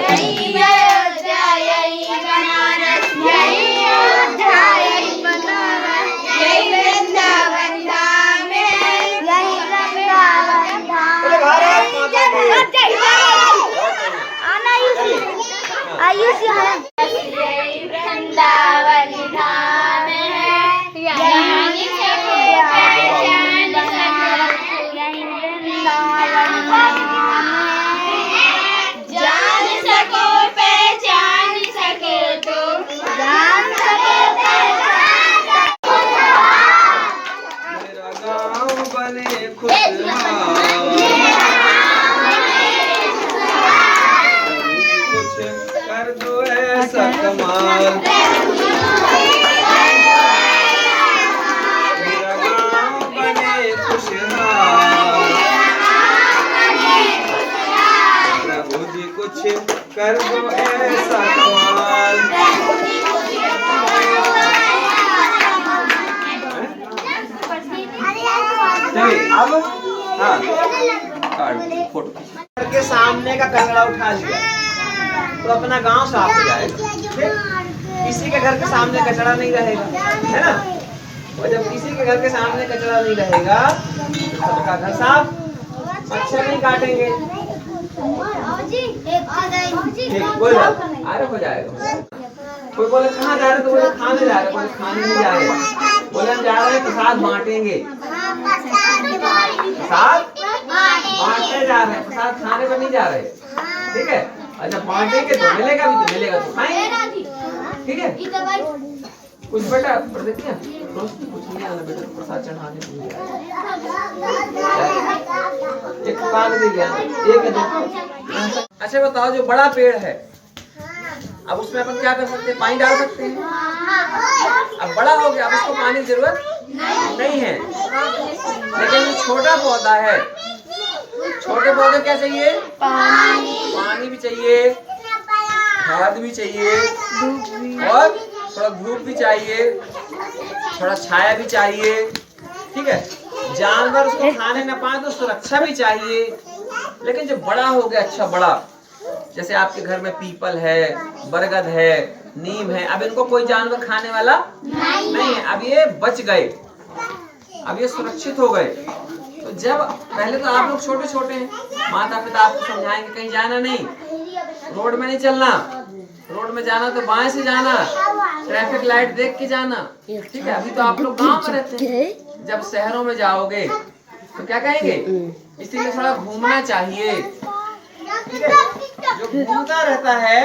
Speaker 3: यही अयोध्या यही बनारस यही अयोध्या यही
Speaker 1: मेरा गाँव बने खुशहाल। प्रभु जी कुछ कर दो ऐसा कमाल। चलिए अब हाँ फोटो घर के सामने का कचरा उठा लिया तो अपना गांव साफ हो जाएगा। किसी के घर के सामने कचरा नहीं रहेगा, है ना। और जब किसी के घर के सामने कचरा नहीं रहेगा तो सबका घर साफ, मच्छर नहीं काटेंगे। ठीक, कोई बात नहीं, अरे हो जाएगा। कोई बोले कहाँ जा रहे, तो बोले खाने जा रहे, बोले खाने नहीं जा रहे, बोले हम जा रहे हैं प्रसाद बांटेंगे। प्रसाद बांटने जा रहे हैं, प्रसाद खाने पर नहीं जा रहे, ठीक है। अच्छा बांटेंगे तो मिलेगा भी, तो मिलेगा तो खाएंगे, ठीक है। कुछ बेटा देखिए रोज कुछ नहीं आना बेटा, प्रसाद चढ़ाने एक काट दे गया एक। अच्छा बताओ, जो बड़ा पेड़ है अब उसमें अपन क्या कर सकते हैं, पानी डाल सकते हैं। अब बड़ा हो गया, अब उसको पानी की जरूरत नहीं है। लेकिन जो छोटा पौधा है, छोटे पौधे क्या चाहिए, पानी भी चाहिए, खाद भी चाहिए, और थोड़ा धूप भी चाहिए, थोड़ा छाया भी चाहिए, ठीक है। जानवर उसको खाने न पाए तो सुरक्षा भी चाहिए। लेकिन जब बड़ा हो गया, अच्छा बड़ा, जैसे आपके घर में पीपल है, बरगद है, नीम है, अब इनको कोई जानवर खाने वाला नहीं है। अब ये बच गए, अब ये सुरक्षित हो गए। तो जब पहले तो आप लोग छोटे छोटे हैं, माता पिता आपको समझाएंगे कहीं जाना नहीं, रोड में नहीं चलना, रोड में जाना तो बाएं से जाना, ट्रैफिक लाइट देख के जाना, ठीक है। अभी तो आप लोग गांव में रहते हैं, जब शहरों में जाओगे तो क्या कहेंगे, इसीलिए थोड़ा घूमना चाहिए, ठीक है। जो घूमता रहता है,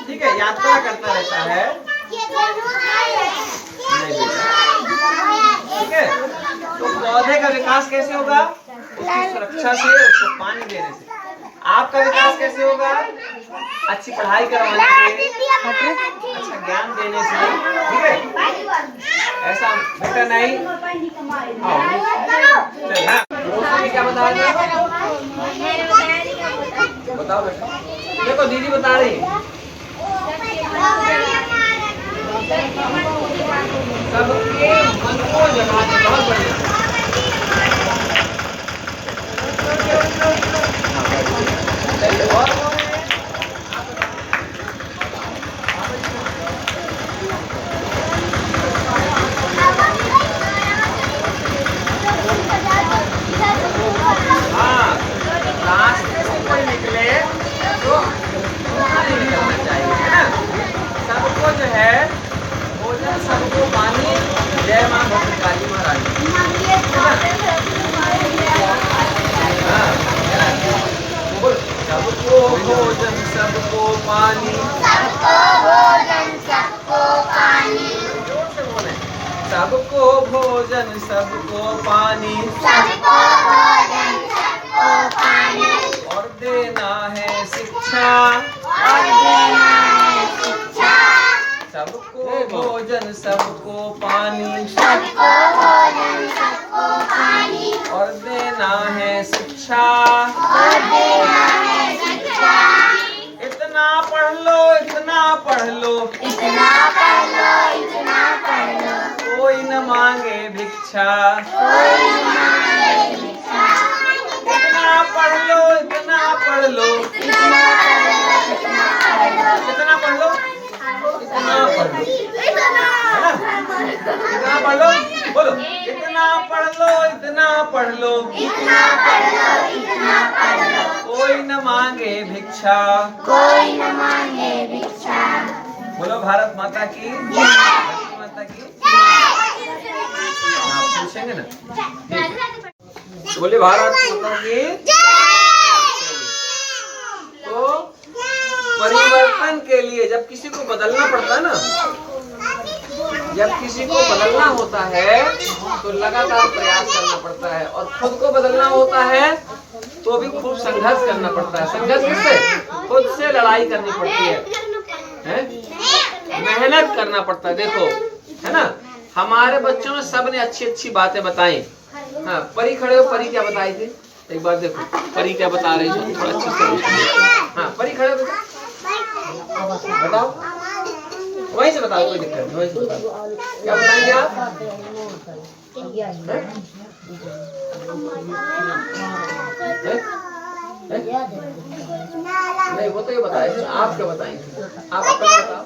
Speaker 1: ठीक है, यात्रा करता रहता है, ठीक है। तो पौधे का विकास कैसे होगा, उसकी सुरक्षा से, उसको पानी देने से। आपका विकास कैसे होगा, अच्छी पढ़ाई करवाने से, अच्छा ज्ञान देने से, ठीक है। ऐसा बेटा नहीं। क्या बता रही है, बताओ बेटा। देखो दीदी बता रही है, सबके मन को जगाने, बहुत बढ़िया। और हाँ, रास्ते से कोई निकले तो नहीं निकलना चाहिए, है ना। सबको जो है भोजन, सबको पानी, जय माँ भद्रकाली महारानी। सबको भोजन सबको पानी, सबको भोजन सबको पानी, जोर से बोले, सबको भोजन सबको पानी, सबको भोजन सबको पानी, और देना है शिक्षा, और देना है शिक्षा। सबको भोजन सबको पानी, सबको भोजन सबको पानी, और देना है शिक्षा, और देना है शिक्षा। इतना पढ़ लो, इतना पढ़ लो, इतना पढ़ लो, इतना पढ़ लो, कोई न मांगे भिक्षा, कोई न मांगे भिक्षा। इतना पढ़ लो, इतना पढ़ लो, इतना पढ़ लो, इतना पढ़ लो, इतना पढ़ लो, इतना पढ़ लो, इतना पढ़ लो, बोलो इतना पढ़ लो, इतना पढ़ लो, इतना पढ़ लो, इतना पढ़ लो, कोई न मांगे भिक्षा, कोई न मांगे भिक्षा। बोलो भारत माता की, भारत माता की आप पूछेंगे ना, बोले भारत माता की। तो परिवर्तन के लिए जब किसी को बदलना पड़ता है ना, जब किसी को बदलना होता है तो लगातार प्रयास करना पड़ता है, और खुद को बदलना होता है तो भी खूब संघर्ष करना पड़ता है। संघर्ष किससे, खुद से लड़ाई करनी पड़ती है। मेहनत करना पड़ता है। देखो है ना, हमारे बच्चों ने सब ने अच्छी अच्छी बातें बताई। हाँ, परी खड़े हो, परी क्या बताई थी एक बार देखो, परी क्या बता रही थी, थोड़ा अच्छे से। हाँ, परी खड़े हो बेटा, बताओ, वहीं से बताओ, कोई दिक्कत नहीं, वहीं से बताओ, क्या बताएंगे आप? नहीं, वो तो ये बताए, आप क्या बताएंगे? आप अपना बताओ,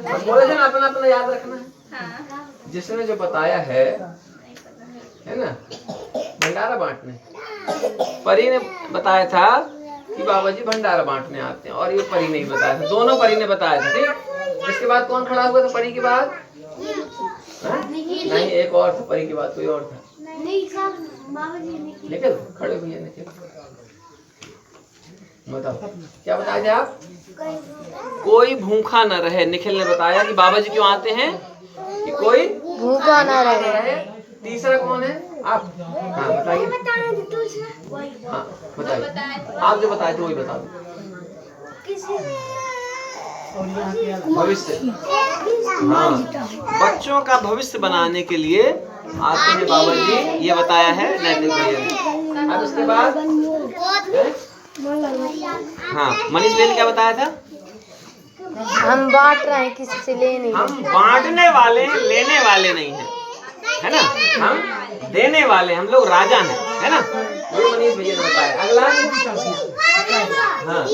Speaker 1: बस बोले थे ना, अपना अपना याद रखना है। जिसने जो बताया है ना, भंडारा बांटने, परी ने बताया था कि बाबा जी भंडारा बांटने आते हैं, और ये परी ने बताया था, दोनों परी ने बताया था। ठीक, इसके बाद कौन खड़ा हुआ था परी के बाद? नहीं, एक और था परी के बाद, कोई और था। निखिल खड़े हुए, निखिल बताओ क्या बताए थे आप? कोई भूखा न रहे। निखिल ने बताया कि बाबा जी क्यों आते हैं कि कोई भूखा न रहे। तीसरा कौन है? आप। हाँ बताइए, हाँ बताइए, आप जो बताए थे वही बता दो। भविष्य, हाँ, बच्चों का भविष्य बनाने के लिए आते हैं बाबा जी, ये बताया है नैतिक भैया ने। अब उसके बाद हाँ, मनीष भैया ने क्या बताया था?
Speaker 3: हम बांट रहे हैं, किसी से ले नहीं।
Speaker 1: हम बांटने वाले हैं, लेने वाले नहीं हैं, है ना, हम देने वाले, हम लोग राजा हैं, है ना, ये मनीष भैया ने बताया। अगला, हाँ,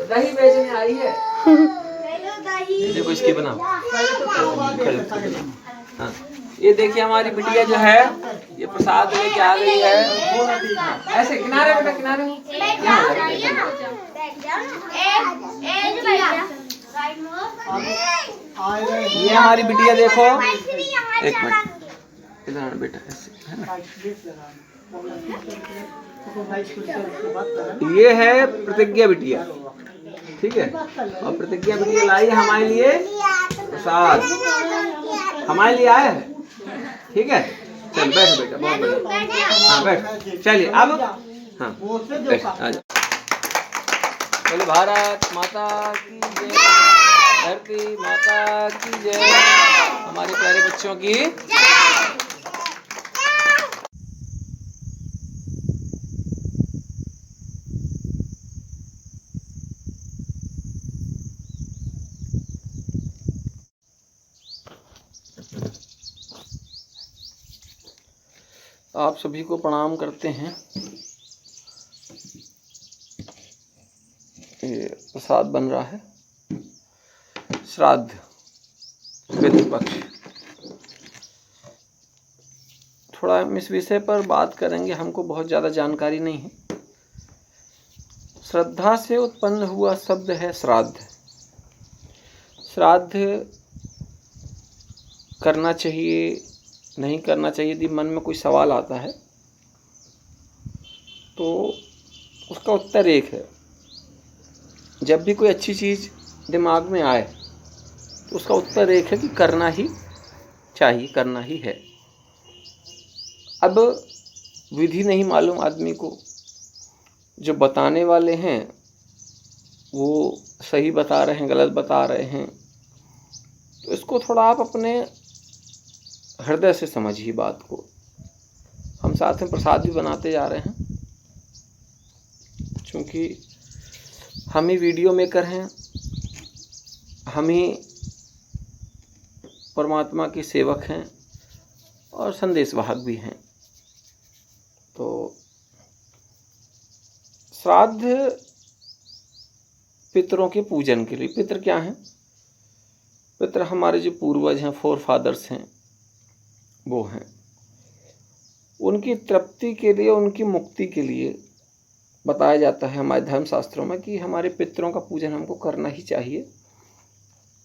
Speaker 1: दही बेचने आई है, देखो इसकी बनाओ। हाँ, ये देखिए हमारी बिटिया जो है, ये प्रसाद लेके आ गई है। ऐसे किनारे बेटा, किनारे, ये हमारी बिटिया देखो, एक मिनट इधर बेटा, ऐसे है ना, ये है प्रतिज्ञा बिटिया, ठीक है, और प्रतिज्ञा बिटिया लाई है हमारे लिए प्रसाद, हमारे लिए आया है, ठीक है। चल बैठ बेटा, बहुत बढ़िया, हाँ बैठ, चलिए अब, हाँ बैठ, आ जाओ। बोले भारत माता की जय, धरती माता की जय, हमारे प्यारे बच्चों की। आप सभी को प्रणाम करते हैं। ये प्रसाद बन रहा है, श्राद्ध पितृपक्ष। थोड़ा हम इस विषय पर बात करेंगे, हमको बहुत ज़्यादा जानकारी नहीं है। श्रद्धा से उत्पन्न हुआ शब्द है श्राद्ध। श्राद्ध करना चाहिए, नहीं करना चाहिए, यदि मन में कोई सवाल आता है तो उसका उत्तर एक है। जब भी कोई अच्छी चीज़ दिमाग में आए तो उसका उत्तर एक है कि करना ही चाहिए, करना ही है। अब विधि नहीं मालूम आदमी को, जो बताने वाले हैं वो सही बता रहे हैं, गलत बता रहे हैं, तो इसको थोड़ा आप अपने हृदय से समझिए बात को। हम साथ में प्रसाद भी बनाते जा रहे हैं, क्योंकि हम ही वीडियो मेकर हैं, हम ही परमात्मा के सेवक हैं और संदेशवाहक भी हैं। तो श्राद्ध पितरों के पूजन के लिए। पितर क्या हैं? पितर हमारे जो पूर्वज हैं, फोर फादर्स हैं, वो हैं। उनकी तृप्ति के लिए, उनकी मुक्ति के लिए बताया जाता है हमारे धर्म शास्त्रों में कि हमारे पितरों का पूजन हमको करना ही चाहिए।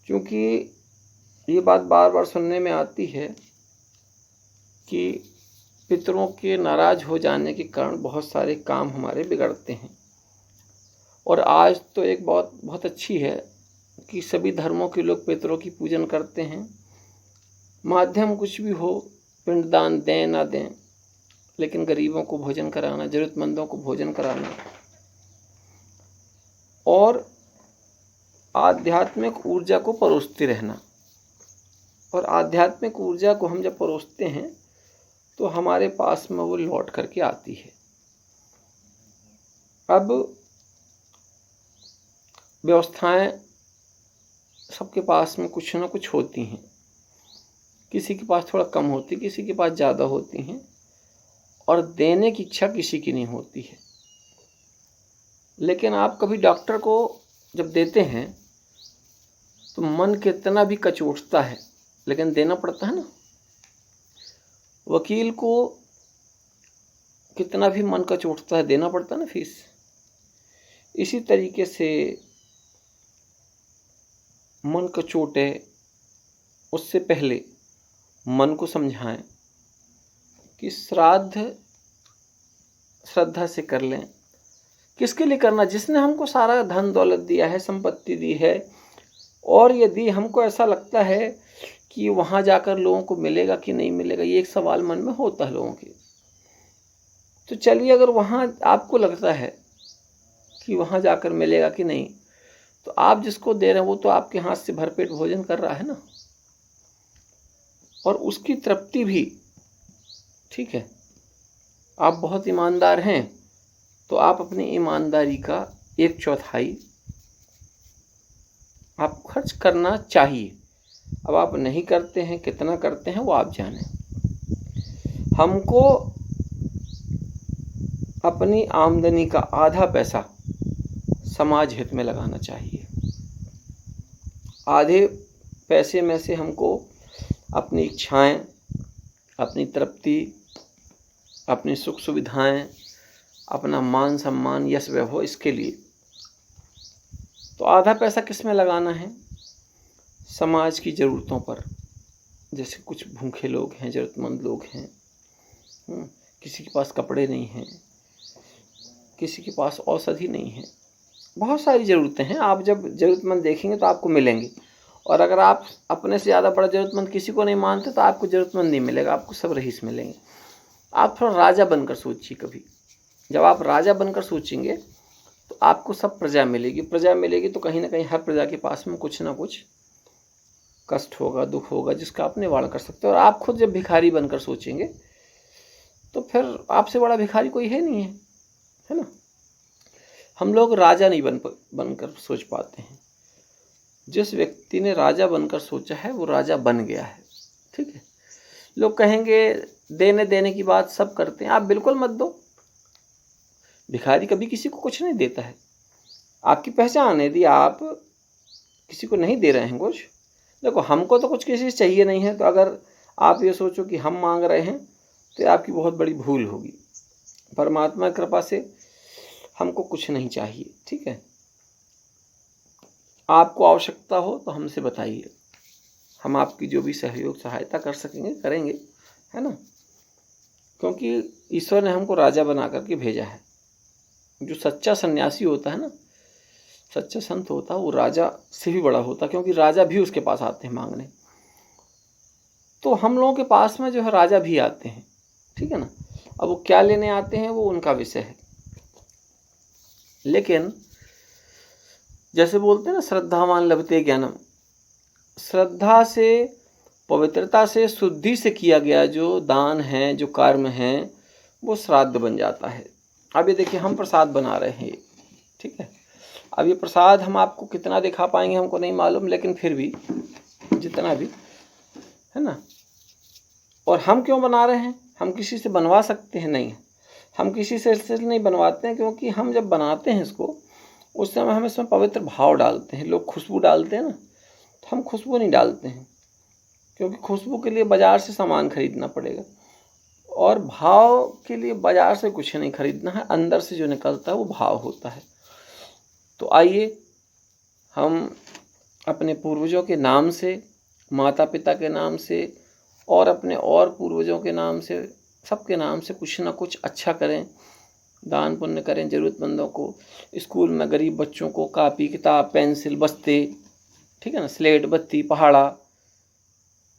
Speaker 1: क्योंकि ये बात बार बार सुनने में आती है कि पितरों के नाराज हो जाने के कारण बहुत सारे काम हमारे बिगड़ते हैं। और आज तो एक बहुत अच्छी है कि सभी धर्मों के लोग पितरों की पूजन करते हैं। माध्यम कुछ भी हो, पिंडदान दें ना दें, लेकिन गरीबों को भोजन कराना, ज़रूरतमंदों को भोजन कराना। और आध्यात्मिक ऊर्जा को परोसते रहना। और आध्यात्मिक ऊर्जा को हम जब परोसते हैं तो हमारे पास में वो लौट करके आती है। अब व्यवस्थाएं सबके पास में कुछ ना कुछ होती हैं, किसी के पास थोड़ा कम होती, किसी के पास ज़्यादा होती हैं, और देने की इच्छा किसी की नहीं होती है। लेकिन आप कभी डॉक्टर को जब देते हैं तो मन कितना भी कचोटता है, लेकिन देना पड़ता है ना। वकील को कितना भी मन कचोटता है, देना पड़ता है ना फीस। इसी तरीके से मन कचोटे उससे पहले मन को समझाएं कि श्राद्ध श्रद्धा से कर लें। किसके लिए करना? जिसने हमको सारा धन दौलत दिया है, संपत्ति दी है, और यदि हमको ऐसा लगता है कि वहाँ जाकर लोगों को मिलेगा कि नहीं मिलेगा, ये एक सवाल मन में होता है लोगों के। तो चलिए, अगर वहाँ आपको लगता है कि वहाँ जाकर मिलेगा कि नहीं, तो आप जिसको दे रहे हैं वो तो आपके हाथ से भरपेट भोजन कर रहा है ना, और उसकी तृप्ति भी ठीक है। आप बहुत ईमानदार हैं तो आप अपनी ईमानदारी का 1/4 आप खर्च करना चाहिए। अब आप नहीं करते हैं, कितना करते हैं वो आप जाने। हमको अपनी आमदनी का आधा पैसा समाज हित में लगाना चाहिए। आधे पैसे में से हमको अपनी इच्छाएं, अपनी तृप्ति, अपनी सुख सुविधाएं, अपना मान सम्मान, यश वैभव, इसके लिए तो आधा पैसा किस में लगाना है? समाज की ज़रूरतों पर। जैसे कुछ भूखे लोग हैं, ज़रूरतमंद लोग हैं, किसी के पास कपड़े नहीं हैं, किसी के पास औषधि नहीं है, बहुत सारी ज़रूरतें हैं। आप जब ज़रूरतमंद देखेंगे तो आपको मिलेंगे, और अगर आप अपने से ज़्यादा बड़ा ज़रूरतमंद किसी को नहीं मानते तो आपको ज़रूरतमंद नहीं मिलेगा, आपको सब रईस मिलेंगे। आप थोड़ा राजा बनकर सोचिए कभी। जब आप राजा बनकर सोचेंगे तो आपको सब प्रजा मिलेगी। प्रजा मिलेगी तो कहीं ना कहीं हर प्रजा के पास में कुछ ना कुछ कष्ट होगा, दुख होगा, जिसका आप निवारण कर सकते हो। और आप खुद जब भिखारी बनकर सोचेंगे तो फिर आपसे बड़ा भिखारी कोई है नहीं है ना। हम लोग राजा नहीं बनकर सोच पाते हैं। जिस व्यक्ति ने राजा बनकर सोचा है वो राजा बन गया है, ठीक है। लोग कहेंगे देने की बात सब करते हैं, आप बिल्कुल मत दो। भिखारी कभी किसी को कुछ नहीं देता है। आपकी पहचान है, यदि आप किसी को नहीं दे रहे हैं कुछ, देखो हमको तो कुछ किसी से चाहिए नहीं है, तो अगर आप ये सोचो कि हम मांग रहे हैं तो ये आपकी बहुत बड़ी भूल होगी। परमात्मा की कृपा से हमको कुछ नहीं चाहिए, ठीक है। आपको आवश्यकता हो तो हमसे बताइए, हम आपकी जो भी सहयोग सहायता कर सकेंगे करेंगे, है ना। क्योंकि ईश्वर ने हमको राजा बना करके भेजा है। जो सच्चा सन्यासी होता है ना, सच्चा संत होता है, वो राजा से भी बड़ा होता है, क्योंकि राजा भी उसके पास आते हैं मांगने। तो हम लोगों के पास में जो है राजा भी आते हैं, ठीक है ना। अब वो क्या लेने आते हैं वो उनका विषय है। लेकिन जैसे बोलते हैं ना, श्रद्धावान लभते ज्ञानम, श्रद्धा से, पवित्रता से, शुद्धि से किया गया जो दान है, जो कर्म है, वो श्राद्ध बन जाता है। अब ये देखिए, हम प्रसाद बना रहे हैं, ठीक है। अब ये प्रसाद हम आपको कितना दिखा पाएंगे हमको नहीं मालूम, लेकिन फिर भी जितना भी है ना। और हम क्यों बना रहे हैं? हम किसी से बनवा सकते हैं? नहीं, हम किसी से इसलिए नहीं बनवाते हैं क्योंकि हम जब बनाते हैं इसको, उस समय हम इसमें पवित्र भाव डालते हैं। लोग खुशबू डालते हैं ना, तो हम खुशबू नहीं डालते हैं, क्योंकि खुशबू के लिए बाज़ार से सामान खरीदना पड़ेगा, और भाव के लिए बाज़ार से कुछ नहीं खरीदना है, अंदर से जो निकलता है वो भाव होता है। तो आइए हम अपने पूर्वजों के नाम से, माता पिता के नाम से, और अपने और पूर्वजों के नाम से, सबके नाम से कुछ ना कुछ अच्छा करें, दान पुण्य करें ज़रूरतमंदों को। स्कूल में गरीब बच्चों को कापी किताब, पेंसिल, बस्ते, ठीक है ना, स्लेट, बत्ती, पहाड़ा,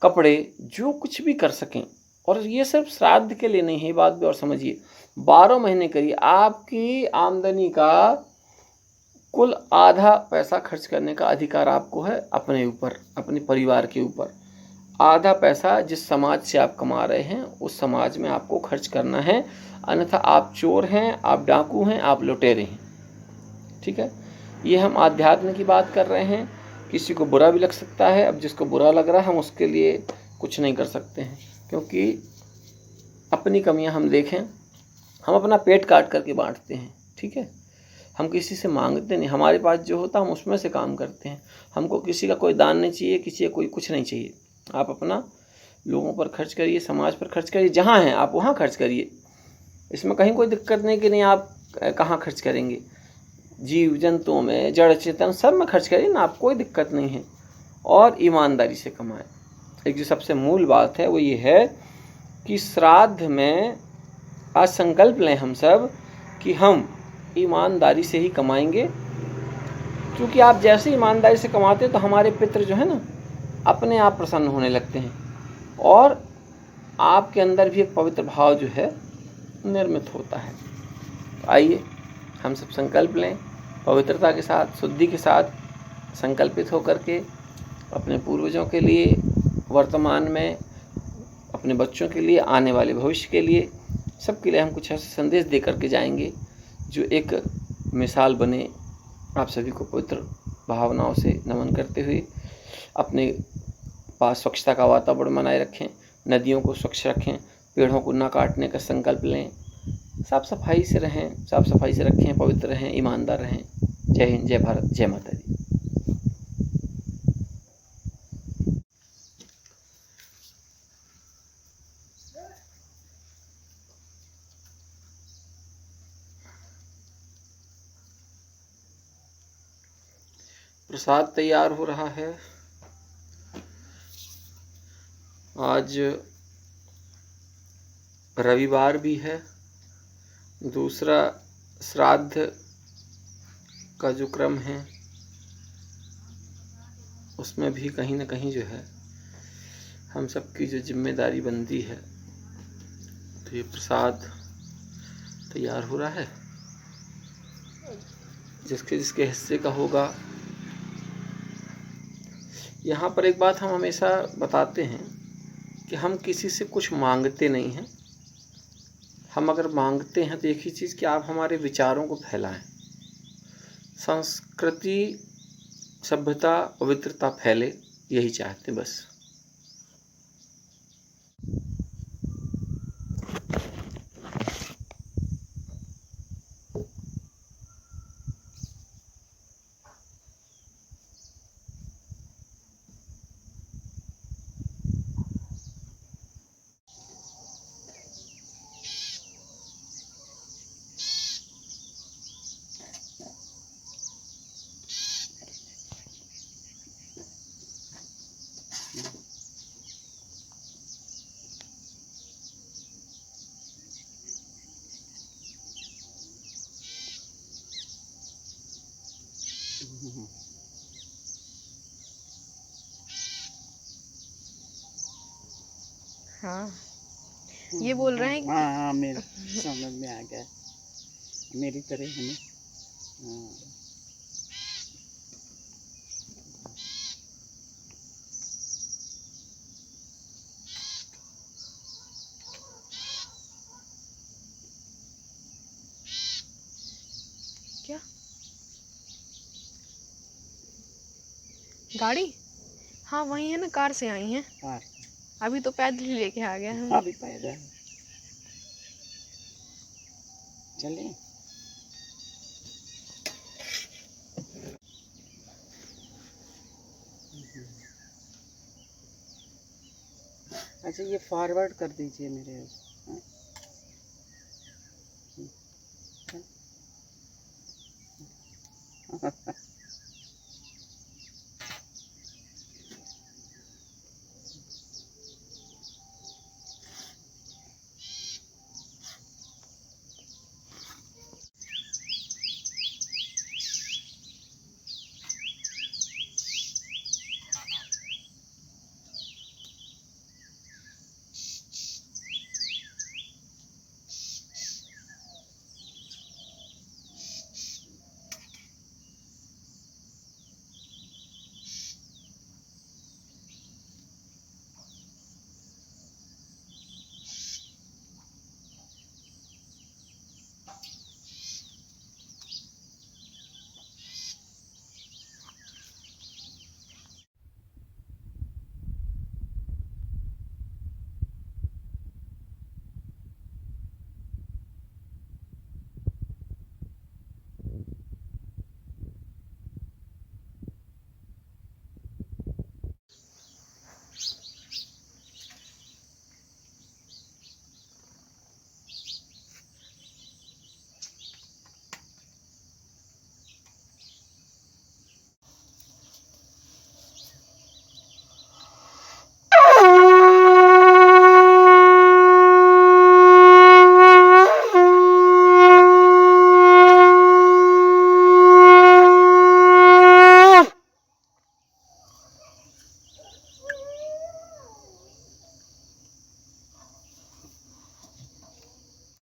Speaker 1: कपड़े, जो कुछ भी कर सकें। और ये सिर्फ श्राद्ध के लिए नहीं है, बात भी और समझिए, 12 महीने करिए। आपकी आमदनी का कुल आधा पैसा खर्च करने का अधिकार आपको है अपने ऊपर, अपने परिवार के ऊपर। आधा पैसा जिस समाज से आप कमा रहे हैं उस समाज में आपको खर्च करना है, अन्यथा आप चोर हैं, आप डाकू हैं, आप लुटेरे हैं। ठीक है, ये हम आध्यात्म की बात कर रहे हैं। किसी को बुरा भी लग सकता है, अब जिसको बुरा लग रहा है हम उसके लिए कुछ नहीं कर सकते हैं, क्योंकि अपनी कमियां हम देखें, हम अपना पेट काट करके बांटते हैं। ठीक है, हम किसी से मांगते नहीं, हमारे पास जो होता हम उसमें से काम करते हैं। हमको किसी का कोई दान नहीं चाहिए, किसी का कोई कुछ नहीं चाहिए। आप अपना लोगों पर खर्च करिए, समाज पर खर्च करिए, जहाँ हैं आप वहाँ खर्च करिए। इसमें कहीं कोई दिक्कत नहीं कि नहीं आप कहाँ खर्च करेंगे, जीव जंतुओं में, जड़ चेतन सब में खर्च करिए ना, आप कोई दिक्कत नहीं है। और ईमानदारी से कमाएं। एक जो सबसे मूल बात है वो ये है कि श्राद्ध में आज संकल्प लें हम सब कि हम ईमानदारी से ही कमाएंगे, क्योंकि आप जैसे ईमानदारी से कमाते हैं तो हमारे पितृ जो है ना अपने आप प्रसन्न होने लगते हैं, और आपके अंदर भी एक पवित्र भाव जो है निर्मित होता है। तो आइए हम सब संकल्प लें, पवित्रता के साथ, शुद्धि के साथ संकल्पित होकर के अपने पूर्वजों के लिए, वर्तमान में अपने बच्चों के लिए, आने वाले भविष्य के लिए, सबके लिए हम कुछ ऐसा संदेश दे करके जाएंगे जो एक मिसाल बने। आप सभी को पवित्र भावनाओं से नमन करते हुए अपने पास स्वच्छता का वातावरण बनाए रखें, नदियों को स्वच्छ रखें, पेड़ों को न काटने का संकल्प लें, साफ सफाई से रहें, साफ सफाई से रखें, पवित्र रहें, ईमानदार रहें। जय हिंद, जय भारत, जय माता दी। प्रसाद तैयार हो रहा है। आज रविवार भी है, दूसरा श्राद्ध का जो क्रम है उसमें भी कहीं ना कहीं जो है हम सबकी जो जिम्मेदारी बनती है। तो ये प्रसाद तैयार हो रहा है, जिसके जिसके हिस्से का होगा। यहाँ पर एक बात हम हमेशा बताते हैं कि हम किसी से कुछ मांगते नहीं हैं। हम अगर मांगते हैं तो एक ही चीज़ कि आप हमारे विचारों को फैलाएं, संस्कृति, सभ्यता, पवित्रता फैले, यही चाहते हैं बस।
Speaker 7: हाँ, ये बोल रहे हैं कि
Speaker 8: हाँ हाँ, मेरे समझ में आ गया, मेरी तरह है ना। हाँ।
Speaker 7: क्या गाड़ी? हाँ वही है ना, कार से आई हैं।
Speaker 8: कार
Speaker 7: अभी तो पैदल ही लेके आ गए हम।
Speaker 8: अभी पैदल चले। अच्छा, ये फॉरवर्ड कर दीजिए मेरे